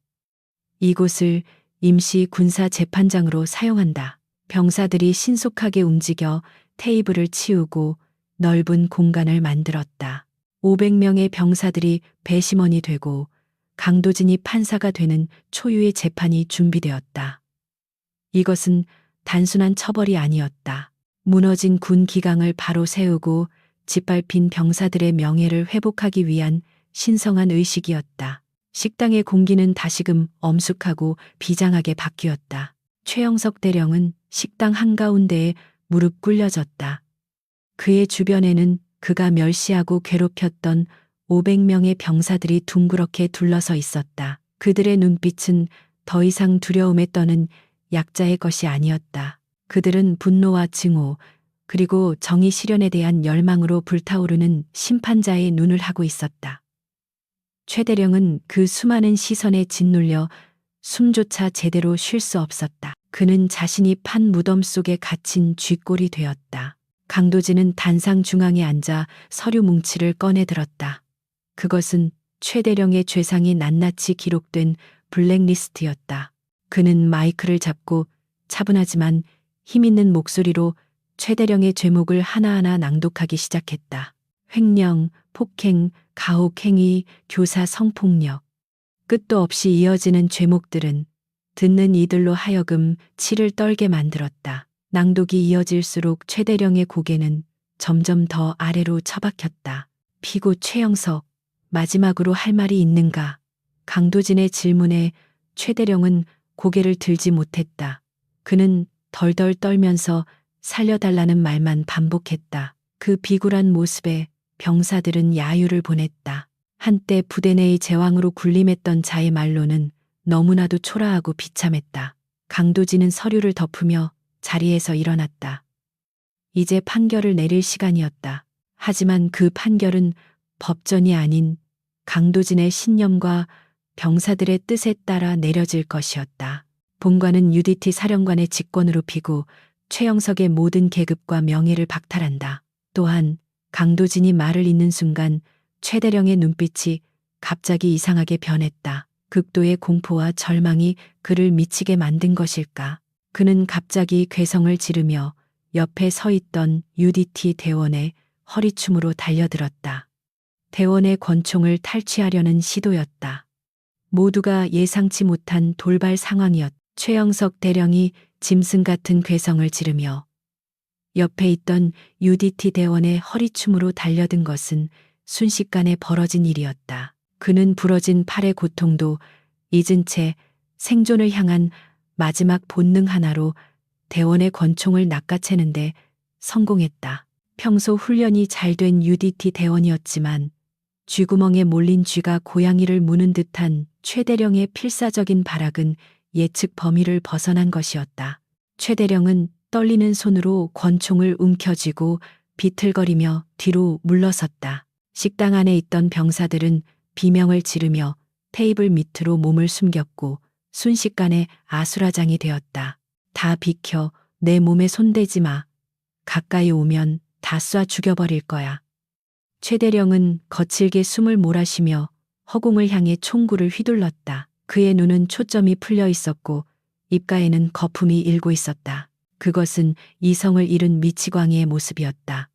이곳을 임시 군사 재판장으로 사용한다. 병사들이 신속하게 움직여 테이블을 치우고 넓은 공간을 만들었다. 500명의 병사들이 배심원이 되고 강도진이 판사가 되는 초유의 재판이 준비되었다. 이것은 단순한 처벌이 아니었다. 무너진 군 기강을 바로 세우고 짓밟힌 병사들의 명예를 회복하기 위한 신성한 의식이었다. 식당의 공기는 다시금 엄숙하고 비장하게 바뀌었다. 최영석 대령은 식당 한가운데에 무릎 꿇려졌다. 그의 주변에는 그가 멸시하고 괴롭혔던 500명의 병사들이 둥그렇게 둘러서 있었다. 그들의 눈빛은 더 이상 두려움에 떠는 약자의 것이 아니었다. 그들은 분노와 증오, 그리고 정의 실현에 대한 열망으로 불타오르는 심판자의 눈을 하고 있었다. 최대령은 그 수많은 시선에 짓눌려 숨조차 제대로 쉴 수 없었다. 그는 자신이 판 무덤 속에 갇힌 쥐꼴이 되었다. 강도진은 단상 중앙에 앉아 서류 뭉치를 꺼내 들었다. 그것은 최대령의 죄상이 낱낱이 기록된 블랙리스트였다. 그는 마이크를 잡고 차분하지만 힘있는 목소리로 최대령의 죄목을 하나하나 낭독하기 시작했다. 횡령, 폭행, 가혹행위, 교사 성폭력. 끝도 없이 이어지는 죄목들은 듣는 이들로 하여금 치를 떨게 만들었다. 낭독이 이어질수록 최대령의 고개는 점점 더 아래로 처박혔다. 피고 최영석, 마지막으로 할 말이 있는가? 강도진의 질문에 최대령은 고개를 들지 못했다. 그는 덜덜 떨면서 살려달라는 말만 반복했다. 그 비굴한 모습에 병사들은 야유를 보냈다. 한때 부대 내의 제왕으로 군림했던 자의 말로는 너무나도 초라하고 비참했다. 강도진은 서류를 덮으며 자리에서 일어났다. 이제 판결을 내릴 시간이었다. 하지만 그 판결은 법전이 아닌 강도진의 신념과 병사들의 뜻에 따라 내려질 것이었다. 본관은 UDT 사령관의 직권으로 피고 최영석의 모든 계급과 명예를 박탈한다. 또한 강도진이 말을 잇는 순간 최대령의 눈빛이 갑자기 이상하게 변했다. 극도의 공포와 절망이 그를 미치게 만든 것일까? 그는 갑자기 괴성을 지르며 옆에 서 있던 UDT 대원의 허리춤으로 달려들었다. 대원의 권총을 탈취하려는 시도였다. 모두가 예상치 못한 돌발 상황이었다. 최영석 대령이 짐승 같은 괴성을 지르며 옆에 있던 UDT 대원의 허리춤으로 달려든 것은 순식간에 벌어진 일이었다. 그는 부러진 팔의 고통도 잊은 채 생존을 향한 마지막 본능 하나로 대원의 권총을 낚아채는데 성공했다. 평소 훈련이 잘 된 UDT 대원이었지만 쥐구멍에 몰린 쥐가 고양이를 무는 듯한 최대령의 필사적인 발악은 예측 범위를 벗어난 것이었다. 최대령은 떨리는 손으로 권총을 움켜쥐고 비틀거리며 뒤로 물러섰다. 식당 안에 있던 병사들은 비명을 지르며 테이블 밑으로 몸을 숨겼고 순식간에 아수라장이 되었다. 다 비켜, 내 몸에 손대지 마. 가까이 오면 다 쏴 죽여버릴 거야. 최대령은 거칠게 숨을 몰아쉬며 허공을 향해 총구를 휘둘렀다. 그의 눈은 초점이 풀려 있었고 입가에는 거품이 일고 있었다. 그것은 이성을 잃은 미치광이의 모습이었다.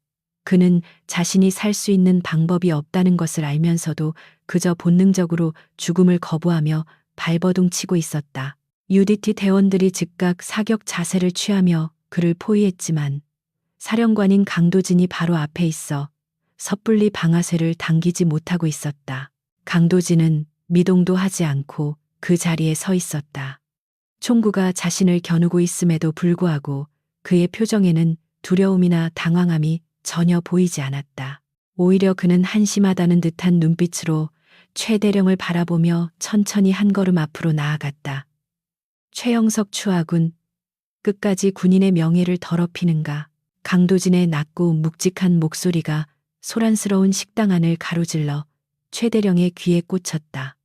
그는 자신이 살 수 있는 방법이 없다는 것을 알면서도 그저 본능적으로 죽음을 거부하며 발버둥 치고 있었다. UDT 대원들이 즉각 사격 자세를 취하며 그를 포위했지만 사령관인 강도진이 바로 앞에 있어 섣불리 방아쇠를 당기지 못하고 있었다. 강도진은 미동도 하지 않고 그 자리에 서 있었다. 총구가 자신을 겨누고 있음에도 불구하고 그의 표정에는 두려움이나 당황함이 전혀 보이지 않았다. 오히려 그는 한심하다는 듯한 눈빛으로 최대령을 바라보며 천천히 한 걸음 앞으로 나아갔다. 최영석 추하군, 끝까지 군인의 명예를 더럽히는가. 강도진의 낮고 묵직한 목소리가 소란스러운 식당 안을 가로질러 최대령의 귀에 꽂혔다.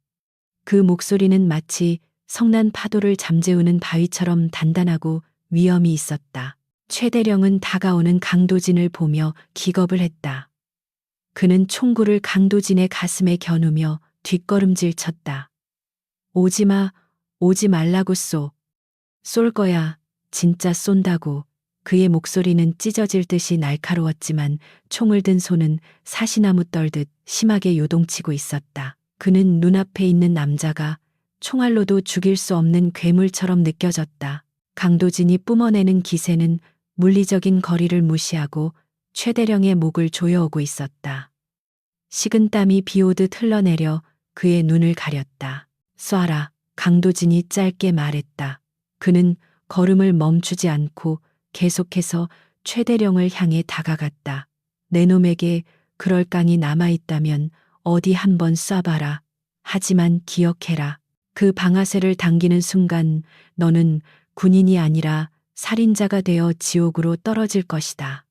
그 목소리는 마치 성난 파도를 잠재우는 바위처럼 단단하고 위엄이 있었다. 최대령은 다가오는 강도진을 보며 기겁을 했다. 그는 총구를 강도진의 가슴에 겨누며 뒷걸음질 쳤다. 오지마, 오지 말라고 쏠 거야, 진짜 쏜다고. 그의 목소리는 찢어질 듯이 날카로웠지만 총을 든 손은 사시나무 떨듯 심하게 요동치고 있었다. 그는 눈앞에 있는 남자가 총알로도 죽일 수 없는 괴물처럼 느껴졌다. 강도진이 뿜어내는 기세는 물리적인 거리를 무시하고 최대령의 목을 조여오고 있었다. 식은땀이 비오듯 흘러내려 그의 눈을 가렸다. 쏴라, 강도진이 짧게 말했다. 그는 걸음을 멈추지 않고 계속해서 최대령을 향해 다가갔다. 내 놈에게 그럴 깡이 남아있다면 어디 한번 쏴봐라. 하지만 기억해라. 그 방아쇠를 당기는 순간 너는 군인이 아니라 살인자가 되어 지옥으로 떨어질 것이다.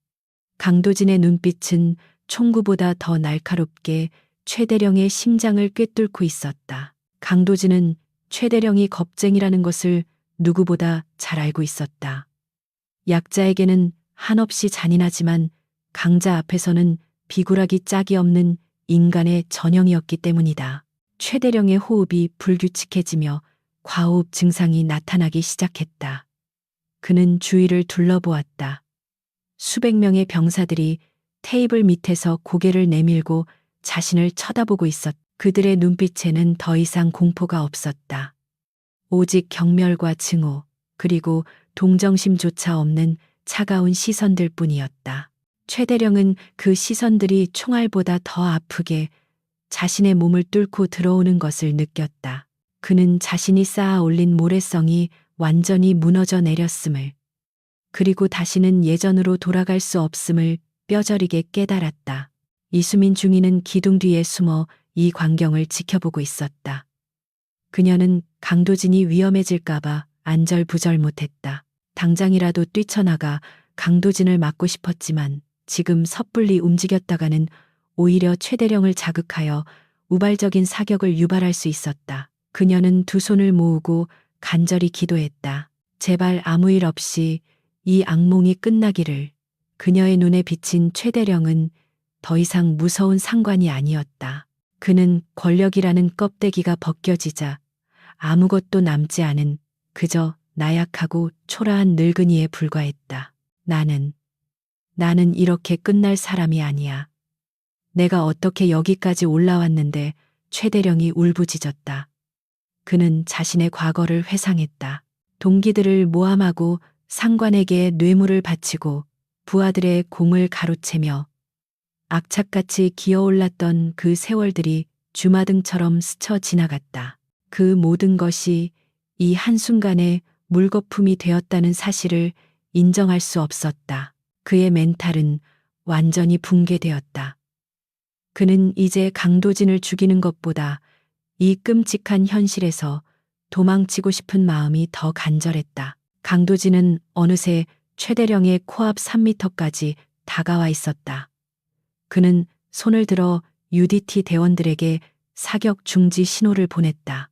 강도진의 눈빛은 총구보다 더 날카롭게 최대령의 심장을 꿰뚫고 있었다. 강도진은 최대령이 겁쟁이라는 것을 누구보다 잘 알고 있었다. 약자에게는 한없이 잔인하지만 강자 앞에서는 비굴하기 짝이 없는 인간의 전형이었기 때문이다. 최대령의 호흡이 불규칙해지며 과호흡 증상이 나타나기 시작했다. 그는 주위를 둘러보았다. 수백 명의 병사들이 테이블 밑에서 고개를 내밀고 자신을 쳐다보고 있었다. 그들의 눈빛에는 더 이상 공포가 없었다. 오직 경멸과 증오, 그리고 동정심조차 없는 차가운 시선들 뿐이었다. 최대령은 그 시선들이 총알보다 더 아프게 자신의 몸을 뚫고 들어오는 것을 느꼈다. 그는 자신이 쌓아 올린 모래성이 완전히 무너져 내렸음을, 그리고 다시는 예전으로 돌아갈 수 없음을 뼈저리게 깨달았다. 이수민 중위는 기둥 뒤에 숨어 이 광경을 지켜보고 있었다. 그녀는 강도진이 위험해질까봐 안절부절 못했다. 당장이라도 뛰쳐나가 강도진을 막고 싶었지만 지금 섣불리 움직였다가는 오히려 최대령을 자극하여 우발적인 사격을 유발할 수 있었다. 그녀는 두 손을 모으고 간절히 기도했다. 제발 아무 일 없이 이 악몽이 끝나기를. 그녀의 눈에 비친 최대령은 더 이상 무서운 상관이 아니었다. 그는 권력이라는 껍데기가 벗겨지자 아무것도 남지 않은 그저 나약하고 초라한 늙은이에 불과했다. 나는 이렇게 끝날 사람이 아니야. 내가 어떻게 여기까지 올라왔는데. 최대령이 울부짖었다. 그는 자신의 과거를 회상했다. 동기들을 모함하고 상관에게 뇌물을 바치고 부하들의 공을 가로채며 악착같이 기어올랐던 그 세월들이 주마등처럼 스쳐 지나갔다. 그 모든 것이 이 한순간에 물거품이 되었다는 사실을 인정할 수 없었다. 그의 멘탈은 완전히 붕괴되었다. 그는 이제 강도진을 죽이는 것보다 이 끔찍한 현실에서 도망치고 싶은 마음이 더 간절했다. 강도진은 어느새 최대령의 코앞 3미터까지 다가와 있었다. 그는 손을 들어 UDT 대원들에게 사격 중지 신호를 보냈다.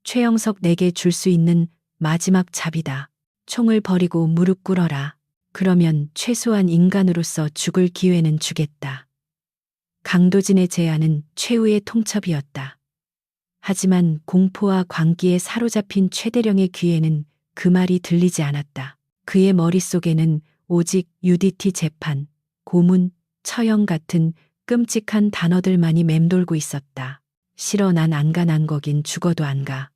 최영석 내게 줄 수 있는 마지막 잡이다. 총을 버리고 무릎 꿇어라. 그러면 최소한 인간으로서 죽을 기회는 주겠다. 강도진의 제안은 최후의 통첩이었다. 하지만 공포와 광기에 사로잡힌 최대령의 귀에는 그 말이 들리지 않았다. 그의 머릿속에는 오직 UDT 재판, 고문, 처형 같은 끔찍한 단어들만이 맴돌고 있었다. 싫어, 난 안 가, 난 거긴 죽어도 안 가.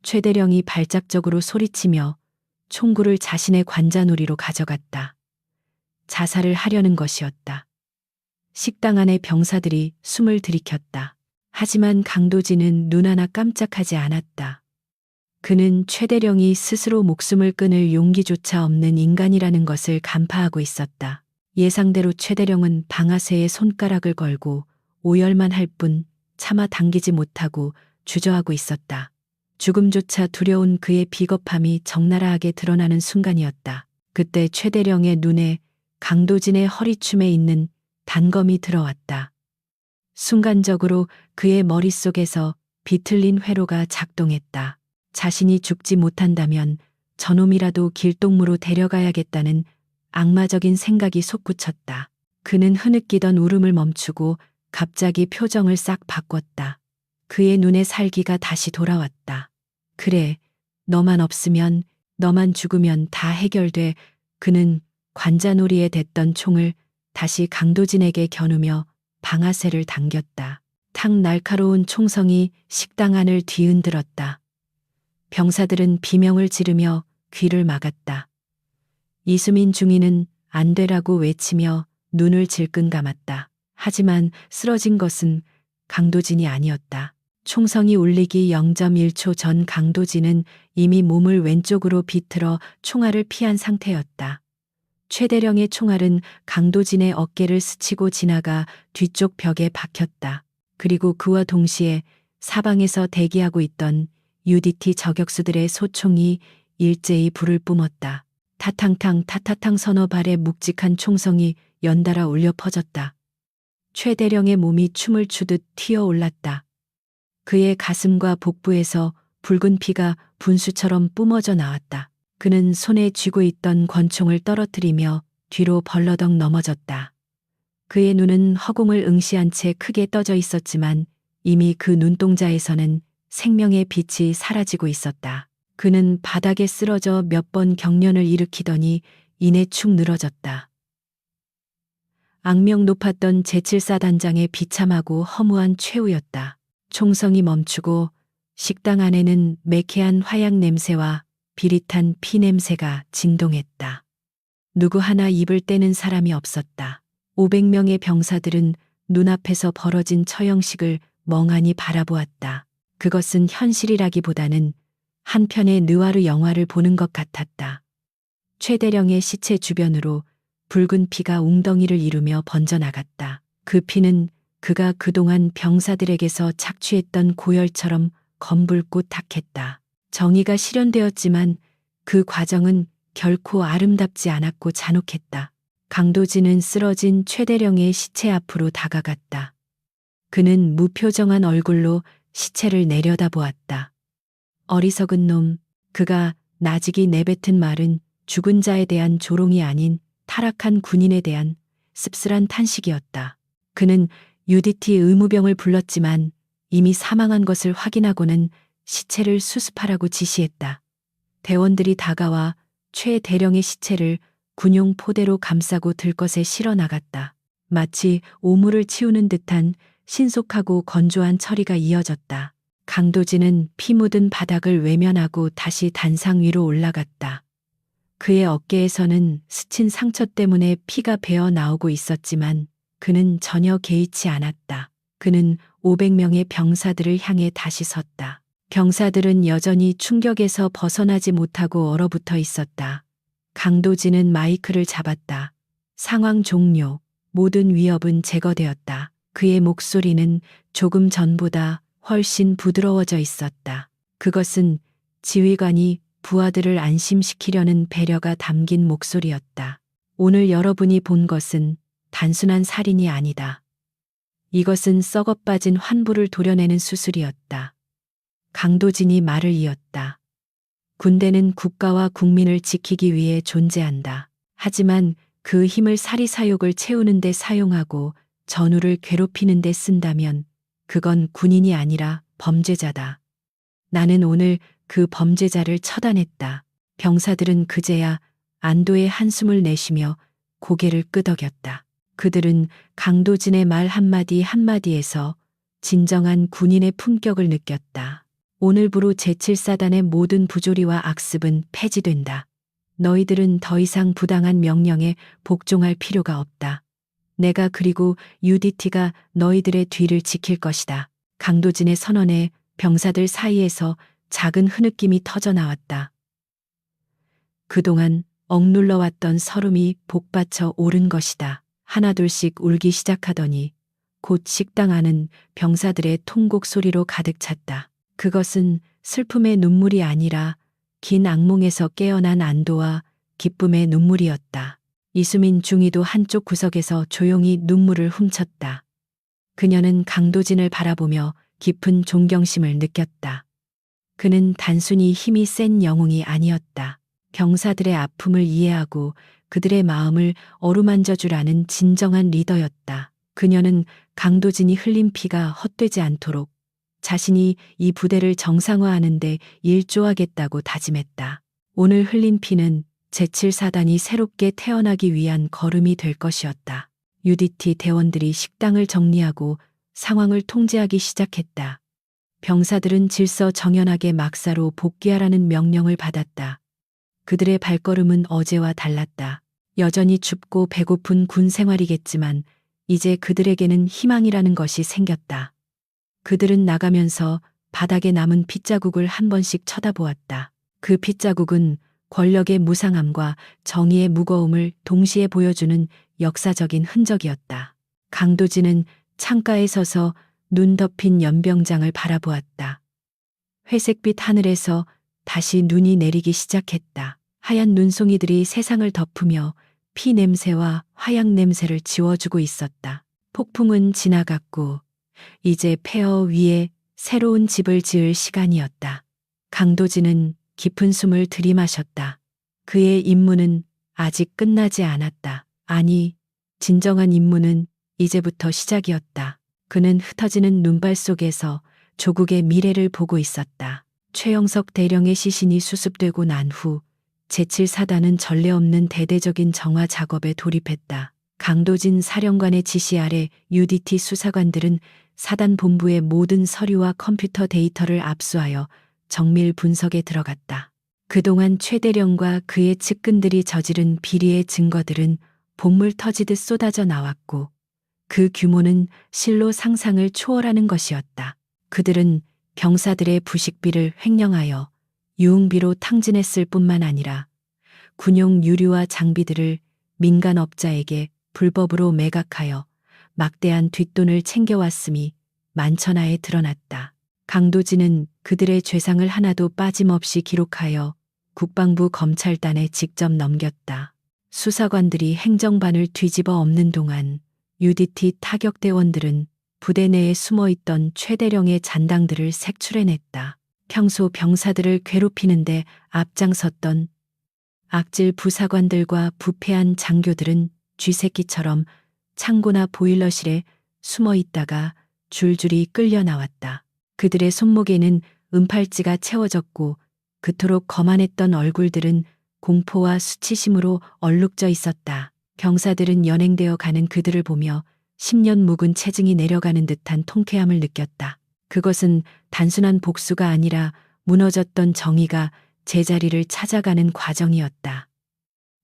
최대령이 발작적으로 소리치며 총구를 자신의 관자놀이로 가져갔다. 자살을 하려는 것이었다. 식당 안의 병사들이 숨을 들이켰다. 하지만 강도진은 눈 하나 깜짝하지 않았다. 그는 최대령이 스스로 목숨을 끊을 용기조차 없는 인간이라는 것을 간파하고 있었다. 예상대로 최대령은 방아쇠에 손가락을 걸고 오열만 할 뿐 차마 당기지 못하고 주저하고 있었다. 죽음조차 두려운 그의 비겁함이 적나라하게 드러나는 순간이었다. 그때 최대령의 눈에 강도진의 허리춤에 있는 단검이 들어왔다. 순간적으로 그의 머릿속에서 비틀린 회로가 작동했다. 자신이 죽지 못한다면 저놈이라도 길동무로 데려가야겠다는 악마적인 생각이 솟구쳤다. 그는 흐느끼던 울음을 멈추고 갑자기 표정을 싹 바꿨다. 그의 눈에 살기가 다시 돌아왔다. 그래, 너만 없으면, 너만 죽으면 다 해결돼. 그는 관자놀이에 댔던 총을 다시 강도진에게 겨누며 방아쇠를 당겼다. 탁 날카로운 총성이 식당 안을 뒤흔들었다. 병사들은 비명을 지르며 귀를 막았다. 이수민 중위는 안 되라고 외치며 눈을 질끈 감았다. 하지만 쓰러진 것은 강도진이 아니었다. 총성이 울리기 0.1초 전 강도진은 이미 몸을 왼쪽으로 비틀어 총알을 피한 상태였다. 최대령의 총알은 강도진의 어깨를 스치고 지나가 뒤쪽 벽에 박혔다. 그리고 그와 동시에 사방에서 대기하고 있던 UDT 저격수들의 소총이 일제히 불을 뿜었다. 타탕탕 타타탕 서너 발의 묵직한 총성이 연달아 울려 퍼졌다. 최대령의 몸이 춤을 추듯 튀어올랐다. 그의 가슴과 복부에서 붉은 피가 분수처럼 뿜어져 나왔다. 그는 손에 쥐고 있던 권총을 떨어뜨리며 뒤로 벌러덩 넘어졌다. 그의 눈은 허공을 응시한 채 크게 떠져 있었지만 이미 그 눈동자에서는 생명의 빛이 사라지고 있었다. 그는 바닥에 쓰러져 몇 번 경련을 일으키더니 이내 축 늘어졌다. 악명 높았던 제7사단장의 비참하고 허무한 최후였다. 총성이 멈추고 식당 안에는 매캐한 화약 냄새와 비릿한 피 냄새가 진동했다. 누구 하나 입을 떼는 사람이 없었다. 500명의 병사들은 눈앞에서 벌어진 처형식을 멍하니 바라보았다. 그것은 현실이라기보다는 한 편의 느와르 영화를 보는 것 같았다. 최대령의 시체 주변으로 붉은 피가 웅덩이를 이루며 번져나갔다. 그 피는 그가 그동안 병사들에게서 착취했던 고열처럼 검붉고 탁했다. 정의가 실현되었지만 그 과정은 결코 아름답지 않았고 잔혹했다. 강도진은 쓰러진 최대령의 시체 앞으로 다가갔다. 그는 무표정한 얼굴로 시체를 내려다보았다. 어리석은 놈, 그가 나직이 내뱉은 말은 죽은 자에 대한 조롱이 아닌 타락한 군인에 대한 씁쓸한 탄식이었다. 그는 UDT 의무병을 불렀지만 이미 사망한 것을 확인하고는 시체를 수습하라고 지시했다. 대원들이 다가와 최 대령의 시체를 군용 포대로 감싸고 들것에 실어 나갔다. 마치 오물을 치우는 듯한 신속하고 건조한 처리가 이어졌다. 강도진은 피 묻은 바닥을 외면하고 다시 단상 위로 올라갔다. 그의 어깨에서는 스친 상처 때문에 피가 배어 나오고 있었지만 그는 전혀 개의치 않았다. 그는 500명의 병사들을 향해 다시 섰다. 병사들은 여전히 충격에서 벗어나지 못하고 얼어붙어 있었다. 강도진은 마이크를 잡았다. 상황 종료. 모든 위협은 제거되었다. 그의 목소리는 조금 전보다 훨씬 부드러워져 있었다. 그것은 지휘관이 부하들을 안심시키려는 배려가 담긴 목소리였다. 오늘 여러분이 본 것은 단순한 살인이 아니다. 이것은 썩어빠진 환부를 도려내는 수술이었다. 강도진이 말을 이었다. 군대는 국가와 국민을 지키기 위해 존재한다. 하지만 그 힘을 사리사욕을 채우는 데 사용하고 전우를 괴롭히는 데 쓴다면 그건 군인이 아니라 범죄자다. 나는 오늘 그 범죄자를 처단했다. 병사들은 그제야 안도의 한숨을 내쉬며 고개를 끄덕였다. 그들은 강도진의 말 한마디 한마디에서 진정한 군인의 품격을 느꼈다. 오늘부로 제7사단의 모든 부조리와 악습은 폐지된다. 너희들은 더 이상 부당한 명령에 복종할 필요가 없다. 내가 그리고 UDT가 너희들의 뒤를 지킬 것이다. 강도진의 선언에 병사들 사이에서 작은 흐느낌이 터져 나왔다. 그동안 억눌러왔던 서름이 복받쳐 오른 것이다. 하나둘씩 울기 시작하더니 곧 식당 안은 병사들의 통곡 소리로 가득 찼다. 그것은 슬픔의 눈물이 아니라 긴 악몽에서 깨어난 안도와 기쁨의 눈물이었다. 이수민 중위도 한쪽 구석에서 조용히 눈물을 훔쳤다. 그녀는 강도진을 바라보며 깊은 존경심을 느꼈다. 그는 단순히 힘이 센 영웅이 아니었다. 병사들의 아픔을 이해하고 그들의 마음을 어루만져 주라는 진정한 리더였다. 그녀는 강도진이 흘린 피가 헛되지 않도록 자신이 이 부대를 정상화하는 데 일조하겠다고 다짐했다. 오늘 흘린 피는 제7사단이 새롭게 태어나기 위한 걸음이 될 것이었다. UDT 대원들이 식당을 정리하고 상황을 통제하기 시작했다. 병사들은 질서 정연하게 막사로 복귀하라는 명령을 받았다. 그들의 발걸음은 어제와 달랐다. 여전히 춥고 배고픈 군 생활이겠지만 이제 그들에게는 희망이라는 것이 생겼다. 그들은 나가면서 바닥에 남은 핏자국을 한 번씩 쳐다보았다. 그 핏자국은 권력의 무상함과 정의의 무거움을 동시에 보여주는 역사적인 흔적이었다. 강도진은 창가에 서서 눈 덮인 연병장을 바라보았다. 회색빛 하늘에서 다시 눈이 내리기 시작했다. 하얀 눈송이들이 세상을 덮으며 피 냄새와 화약 냄새를 지워주고 있었다. 폭풍은 지나갔고 이제 폐허 위에 새로운 집을 지을 시간이었다. 강도진은 깊은 숨을 들이마셨다. 그의 임무는 아직 끝나지 않았다. 아니, 진정한 임무는 이제부터 시작이었다. 그는 흩어지는 눈발 속에서 조국의 미래를 보고 있었다. 최영석 대령의 시신이 수습되고 난 후 제7사단은 전례 없는 대대적인 정화 작업에 돌입했다. 강도진 사령관의 지시 아래 UDT 수사관들은 사단 본부의 모든 서류와 컴퓨터 데이터를 압수하여 정밀 분석에 들어갔다. 그동안 최 대령과 그의 측근들이 저지른 비리의 증거들은 본물 터지듯 쏟아져 나왔고 그 규모는 실로 상상을 초월하는 것이었다. 그들은 병사들의 부식비를 횡령하여 유흥비로 탕진했을 뿐만 아니라 군용 유류와 장비들을 민간업자에게 불법으로 매각하여 막대한 뒷돈을 챙겨왔음이 만천하에 드러났다. 강도진은 그들의 죄상을 하나도 빠짐없이 기록하여 국방부 검찰단에 직접 넘겼다. 수사관들이 행정반을 뒤집어 엎는 동안 UDT 타격대원들은 부대 내에 숨어있던 최대령의 잔당들을 색출해냈다. 평소 병사들을 괴롭히는데 앞장섰던 악질 부사관들과 부패한 장교들은 쥐새끼처럼 창고나 보일러실에 숨어있다가 줄줄이 끌려 나왔다. 그들의 손목에는 은팔찌가 채워졌고 그토록 거만했던 얼굴들은 공포와 수치심으로 얼룩져 있었다. 병사들은 연행되어 가는 그들을 보며 10년 묵은 체증이 내려가는 듯한 통쾌함을 느꼈다. 그것은 단순한 복수가 아니라 무너졌던 정의가 제자리를 찾아가는 과정이었다.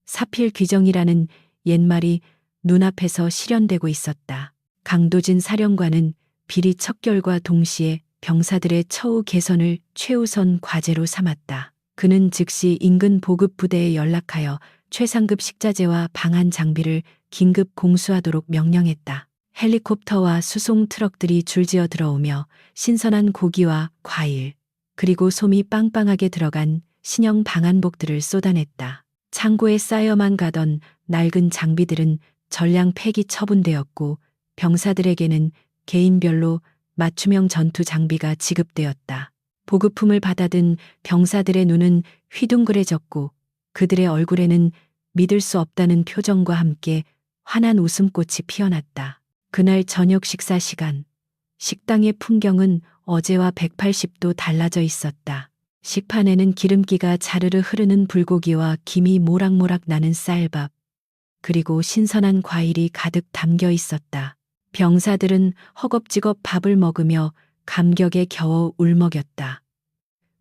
사필귀정이라는 옛말이 눈앞에서 실현되고 있었다. 강도진 사령관은 비리 척결과 동시에 병사들의 처우 개선을 최우선 과제로 삼았다. 그는 즉시 인근 보급부대에 연락하여 최상급 식자재와 방한 장비를 긴급 공수하도록 명령했다. 헬리콥터와 수송 트럭들이 줄지어 들어오며 신선한 고기와 과일, 그리고 솜이 빵빵하게 들어간 신형 방한복들을 쏟아냈다. 창고에 쌓여만 가던 낡은 장비들은 전량 폐기 처분되었고 병사들에게는 개인별로 맞춤형 전투 장비가 지급되었다. 보급품을 받아든 병사들의 눈은 휘둥그레졌고 그들의 얼굴에는 믿을 수 없다는 표정과 함께 환한 웃음꽃이 피어났다. 그날 저녁 식사 시간. 식당의 풍경은 어제와 180도 달라져 있었다. 식판에는 기름기가 자르르 흐르는 불고기와 김이 모락모락 나는 쌀밥, 그리고 신선한 과일이 가득 담겨 있었다. 병사들은 허겁지겁 밥을 먹으며 감격에 겨워 울먹였다.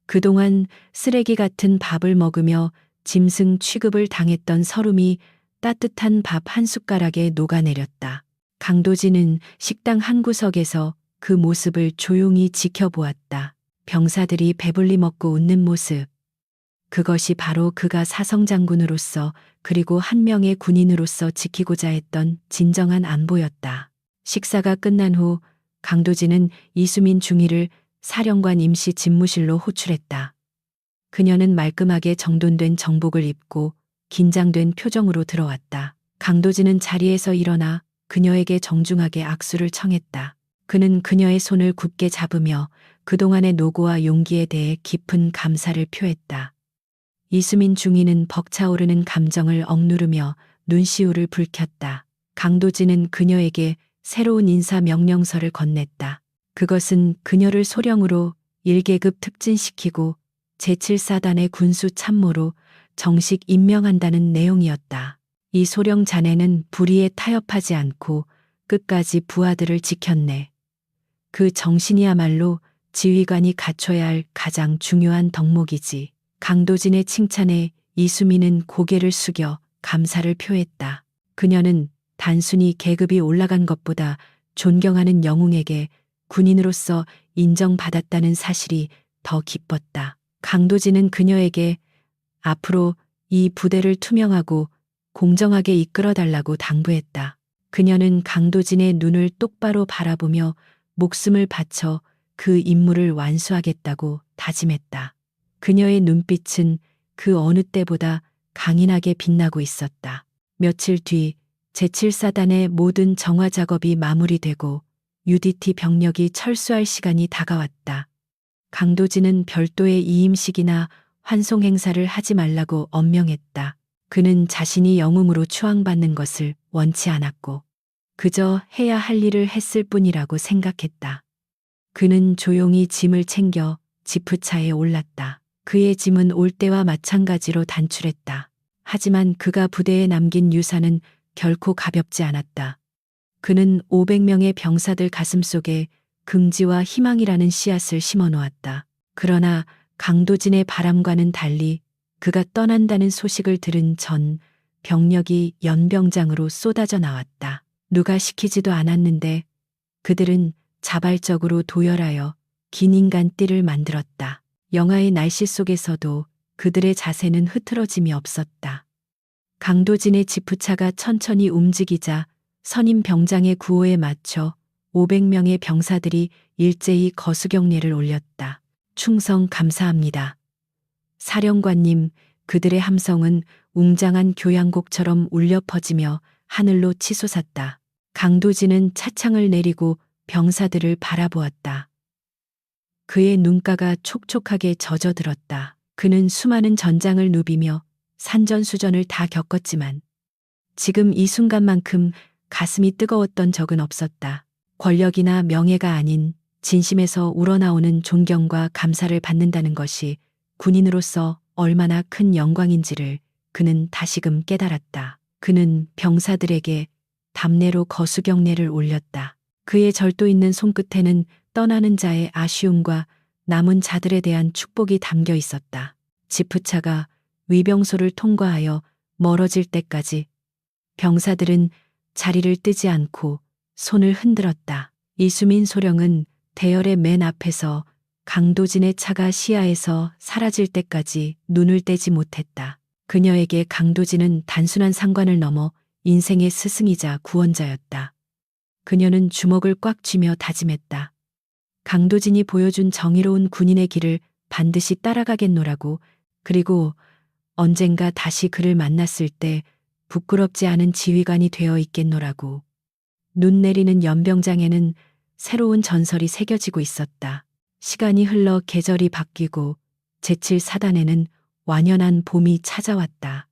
그동안 쓰레기 같은 밥을 먹으며 짐승 취급을 당했던 서름이 따뜻한 밥 한 숟가락에 녹아내렸다. 강도진은 식당 한 구석에서 그 모습을 조용히 지켜보았다. 병사들이 배불리 먹고 웃는 모습. 그것이 바로 그가 사성장군으로서 그리고 한 명의 군인으로서 지키고자 했던 진정한 안보였다. 식사가 끝난 후 강도진은 이수민 중위를 사령관 임시 집무실로 호출했다. 그녀는 말끔하게 정돈된 정복을 입고 긴장된 표정으로 들어왔다. 강도진은 자리에서 일어나 그녀에게 정중하게 악수를 청했다. 그는 그녀의 손을 굳게 잡으며 그동안의 노고와 용기에 대해 깊은 감사를 표했다. 이수민 중위는 벅차오르는 감정을 억누르며 눈시울을 붉혔다. 강도진은 그녀에게 새로운 인사 명령서를 건넸다. 그것은 그녀를 소령으로 1계급 특진시키고 제7사단의 군수 참모로 정식 임명한다는 내용이었다. 이 소령 자네는 불의에 타협하지 않고 끝까지 부하들을 지켰네. 그 정신이야말로 지휘관이 갖춰야 할 가장 중요한 덕목이지. 강도진의 칭찬에 이수민은 고개를 숙여 감사를 표했다. 그녀는 단순히 계급이 올라간 것보다 존경하는 영웅에게 군인으로서 인정받았다는 사실이 더 기뻤다. 강도진은 그녀에게 앞으로 이 부대를 투명하고 공정하게 이끌어달라고 당부했다. 그녀는 강도진의 눈을 똑바로 바라보며 목숨을 바쳐 그 임무를 완수하겠다고 다짐했다. 그녀의 눈빛은 그 어느 때보다 강인하게 빛나고 있었다. 며칠 뒤 제7사단의 모든 정화 작업이 마무리되고 UDT 병력이 철수할 시간이 다가왔다. 강도진은 별도의 이임식이나 환송 행사를 하지 말라고 엄명했다. 그는 자신이 영웅으로 추앙받는 것을 원치 않았고 그저 해야 할 일을 했을 뿐이라고 생각했다. 그는 조용히 짐을 챙겨 지프차에 올랐다. 그의 짐은 올 때와 마찬가지로 단출했다. 하지만 그가 부대에 남긴 유산은 결코 가볍지 않았다. 그는 500명의 병사들 가슴속에 긍지와 희망이라는 씨앗을 심어 놓았다. 그러나 강도진의 바람과는 달리 그가 떠난다는 소식을 들은 전 병력이 연병장으로 쏟아져 나왔다. 누가 시키지도 않았는데 그들은 자발적으로 도열하여 긴 인간 띠를 만들었다. 영하의 날씨 속에서도 그들의 자세는 흐트러짐이 없었다. 강도진의 지프차가 천천히 움직이자 선임 병장의 구호에 맞춰 500명의 병사들이 일제히 거수경례를 올렸다. 충성 감사합니다. 사령관님, 그들의 함성은 웅장한 교향곡처럼 울려 퍼지며 하늘로 치솟았다. 강도진은 차창을 내리고 병사들을 바라보았다. 그의 눈가가 촉촉하게 젖어들었다. 그는 수많은 전장을 누비며 산전수전을 다 겪었지만 지금 이 순간만큼 가슴이 뜨거웠던 적은 없었다. 권력이나 명예가 아닌 진심에서 우러나오는 존경과 감사를 받는다는 것이 군인으로서 얼마나 큰 영광인지를 그는 다시금 깨달았다. 그는 병사들에게 담내로 거수경례를 올렸다. 그의 절도 있는 손끝에는 떠나는 자의 아쉬움과 남은 자들에 대한 축복이 담겨 있었다. 지프차가 위병소를 통과하여 멀어질 때까지 병사들은 자리를 뜨지 않고 손을 흔들었다. 이수민 소령은 대열의 맨 앞에서 강도진의 차가 시야에서 사라질 때까지 눈을 떼지 못했다. 그녀에게 강도진은 단순한 상관을 넘어 인생의 스승이자 구원자였다. 그녀는 주먹을 꽉 쥐며 다짐했다. 강도진이 보여준 정의로운 군인의 길을 반드시 따라가겠노라고. 그리고 언젠가 다시 그를 만났을 때 부끄럽지 않은 지휘관이 되어 있겠노라고. 눈 내리는 연병장에는 새로운 전설이 새겨지고 있었다. 시간이 흘러 계절이 바뀌고 제7사단에는 완연한 봄이 찾아왔다.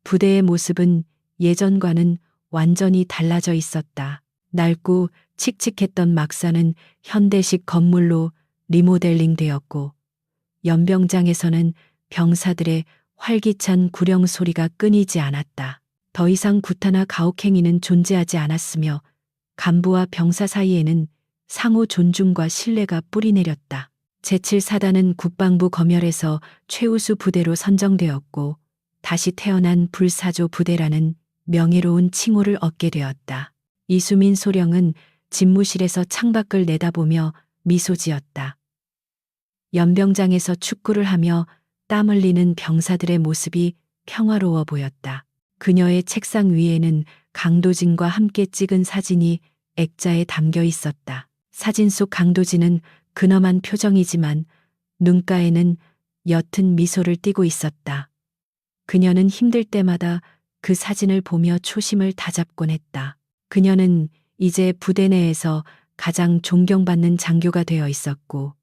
부대의 모습은 예전과는 완전히 달라져 있었다. 낡고 칙칙했던 막사는 현대식 건물로 리모델링 되었고, 연병장에서는 병사들의 활기찬 구령 소리가 끊이지 않았다. 더 이상 구타나 가혹행위는 존재하지 않았으며 간부와 병사 사이에는 상호 존중과 신뢰가 뿌리내렸다. 제7사단은 국방부 검열에서 최우수 부대로 선정되었고 다시 태어난 불사조 부대라는 명예로운 칭호를 얻게 되었다. 이수민 소령은 집무실에서 창밖을 내다보며 미소 지었다. 연병장에서 축구를 하며 땀 흘리는 병사들의 모습이 평화로워 보였다. 그녀의 책상 위에는 강도진과 함께 찍은 사진이 액자에 담겨 있었다. 사진 속 강도진은 근엄한 표정이지만 눈가에는 옅은 미소를 띠고 있었다. 그녀는 힘들 때마다 그 사진을 보며 초심을 다잡곤 했다. 그녀는 이제 부대 내에서 가장 존경받는 장교가 되어 있었고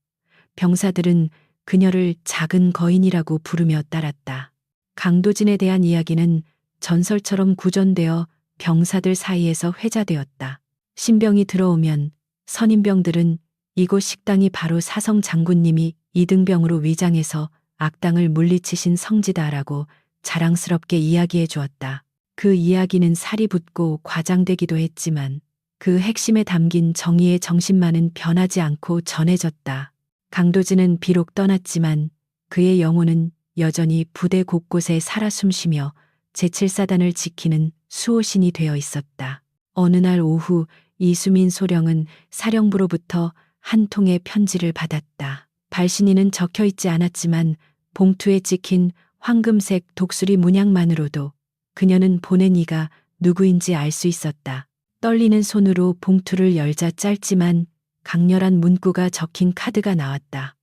병사들은 그녀를 작은 거인이라고 부르며 따랐다. 강도진에 대한 이야기는 전설처럼 구전되어 병사들 사이에서 회자되었다. 신병이 들어오면 선임병들은 이곳 식당이 바로 사성 장군님이 이등병으로 위장해서 악당을 물리치신 성지다라고 자랑스럽게 이야기해 주었다. 그 이야기는 살이 붙고 과장되기도 했지만 그 핵심에 담긴 정의의 정신만은 변하지 않고 전해졌다. 강도진은 비록 떠났지만 그의 영혼은 여전히 부대 곳곳에 살아 숨쉬며 제7사단을 지키는 수호신이 되어 있었다. 어느 날 오후 이수민 소령은 사령부로부터 한 통의 편지를 받았다. 발신인은 적혀 있지 않았지만 봉투에 찍힌 황금색 독수리 문양만으로도 그녀는 보낸 이가 누구인지 알 수 있었다. 떨리는 손으로 봉투를 열자 짧지만 강렬한 문구가 적힌 카드가 나왔다.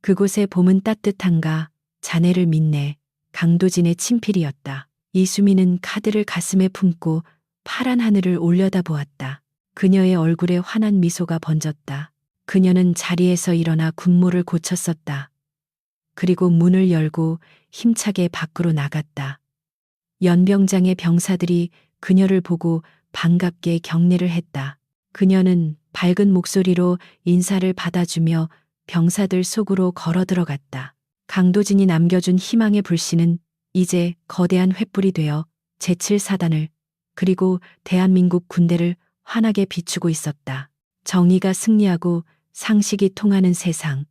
그곳에 봄은 따뜻한가 자네를 믿네. 강도진의 친필이었다. 이수민은 카드를 가슴에 품고 파란 하늘을 올려다보았다. 그녀의 얼굴에 환한 미소가 번졌다. 그녀는 자리에서 일어나 군모를 고쳤었다. 그리고 문을 열고 힘차게 밖으로 나갔다. 연병장의 병사들이 그녀를 보고 반갑게 격려를 했다. 그녀는 밝은 목소리로 인사를 받아주며 병사들 속으로 걸어 들어갔다. 강도진이 남겨준 희망의 불씨는 이제 거대한 횃불이 되어 제7사단을 그리고 대한민국 군대를 환하게 비추고 있었다. 정의가 승리하고 상식이 통하는 세상.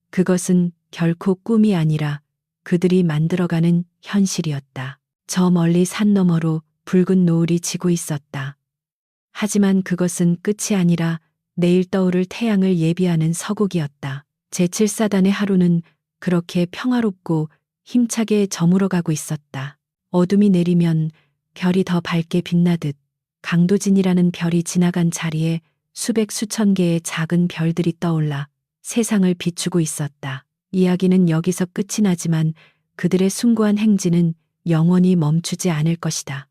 그것은 결코 꿈이 아니라 그들이 만들어가는 현실이었다. 저 멀리 산 너머로 붉은 노을이 지고 있었다. 하지만 그것은 끝이 아니라 내일 떠오를 태양을 예비하는 서곡이었다. 제7사단의 하루는 그렇게 평화롭고 힘차게 저물어가고 있었다. 어둠이 내리면 별이 더 밝게 빛나듯 강도진이라는 별이 지나간 자리에 수백 수천 개의 작은 별들이 떠올라 세상을 비추고 있었다. 이야기는 여기서 끝이 나지만 그들의 숭고한 행진은 영원히 멈추지 않을 것이다.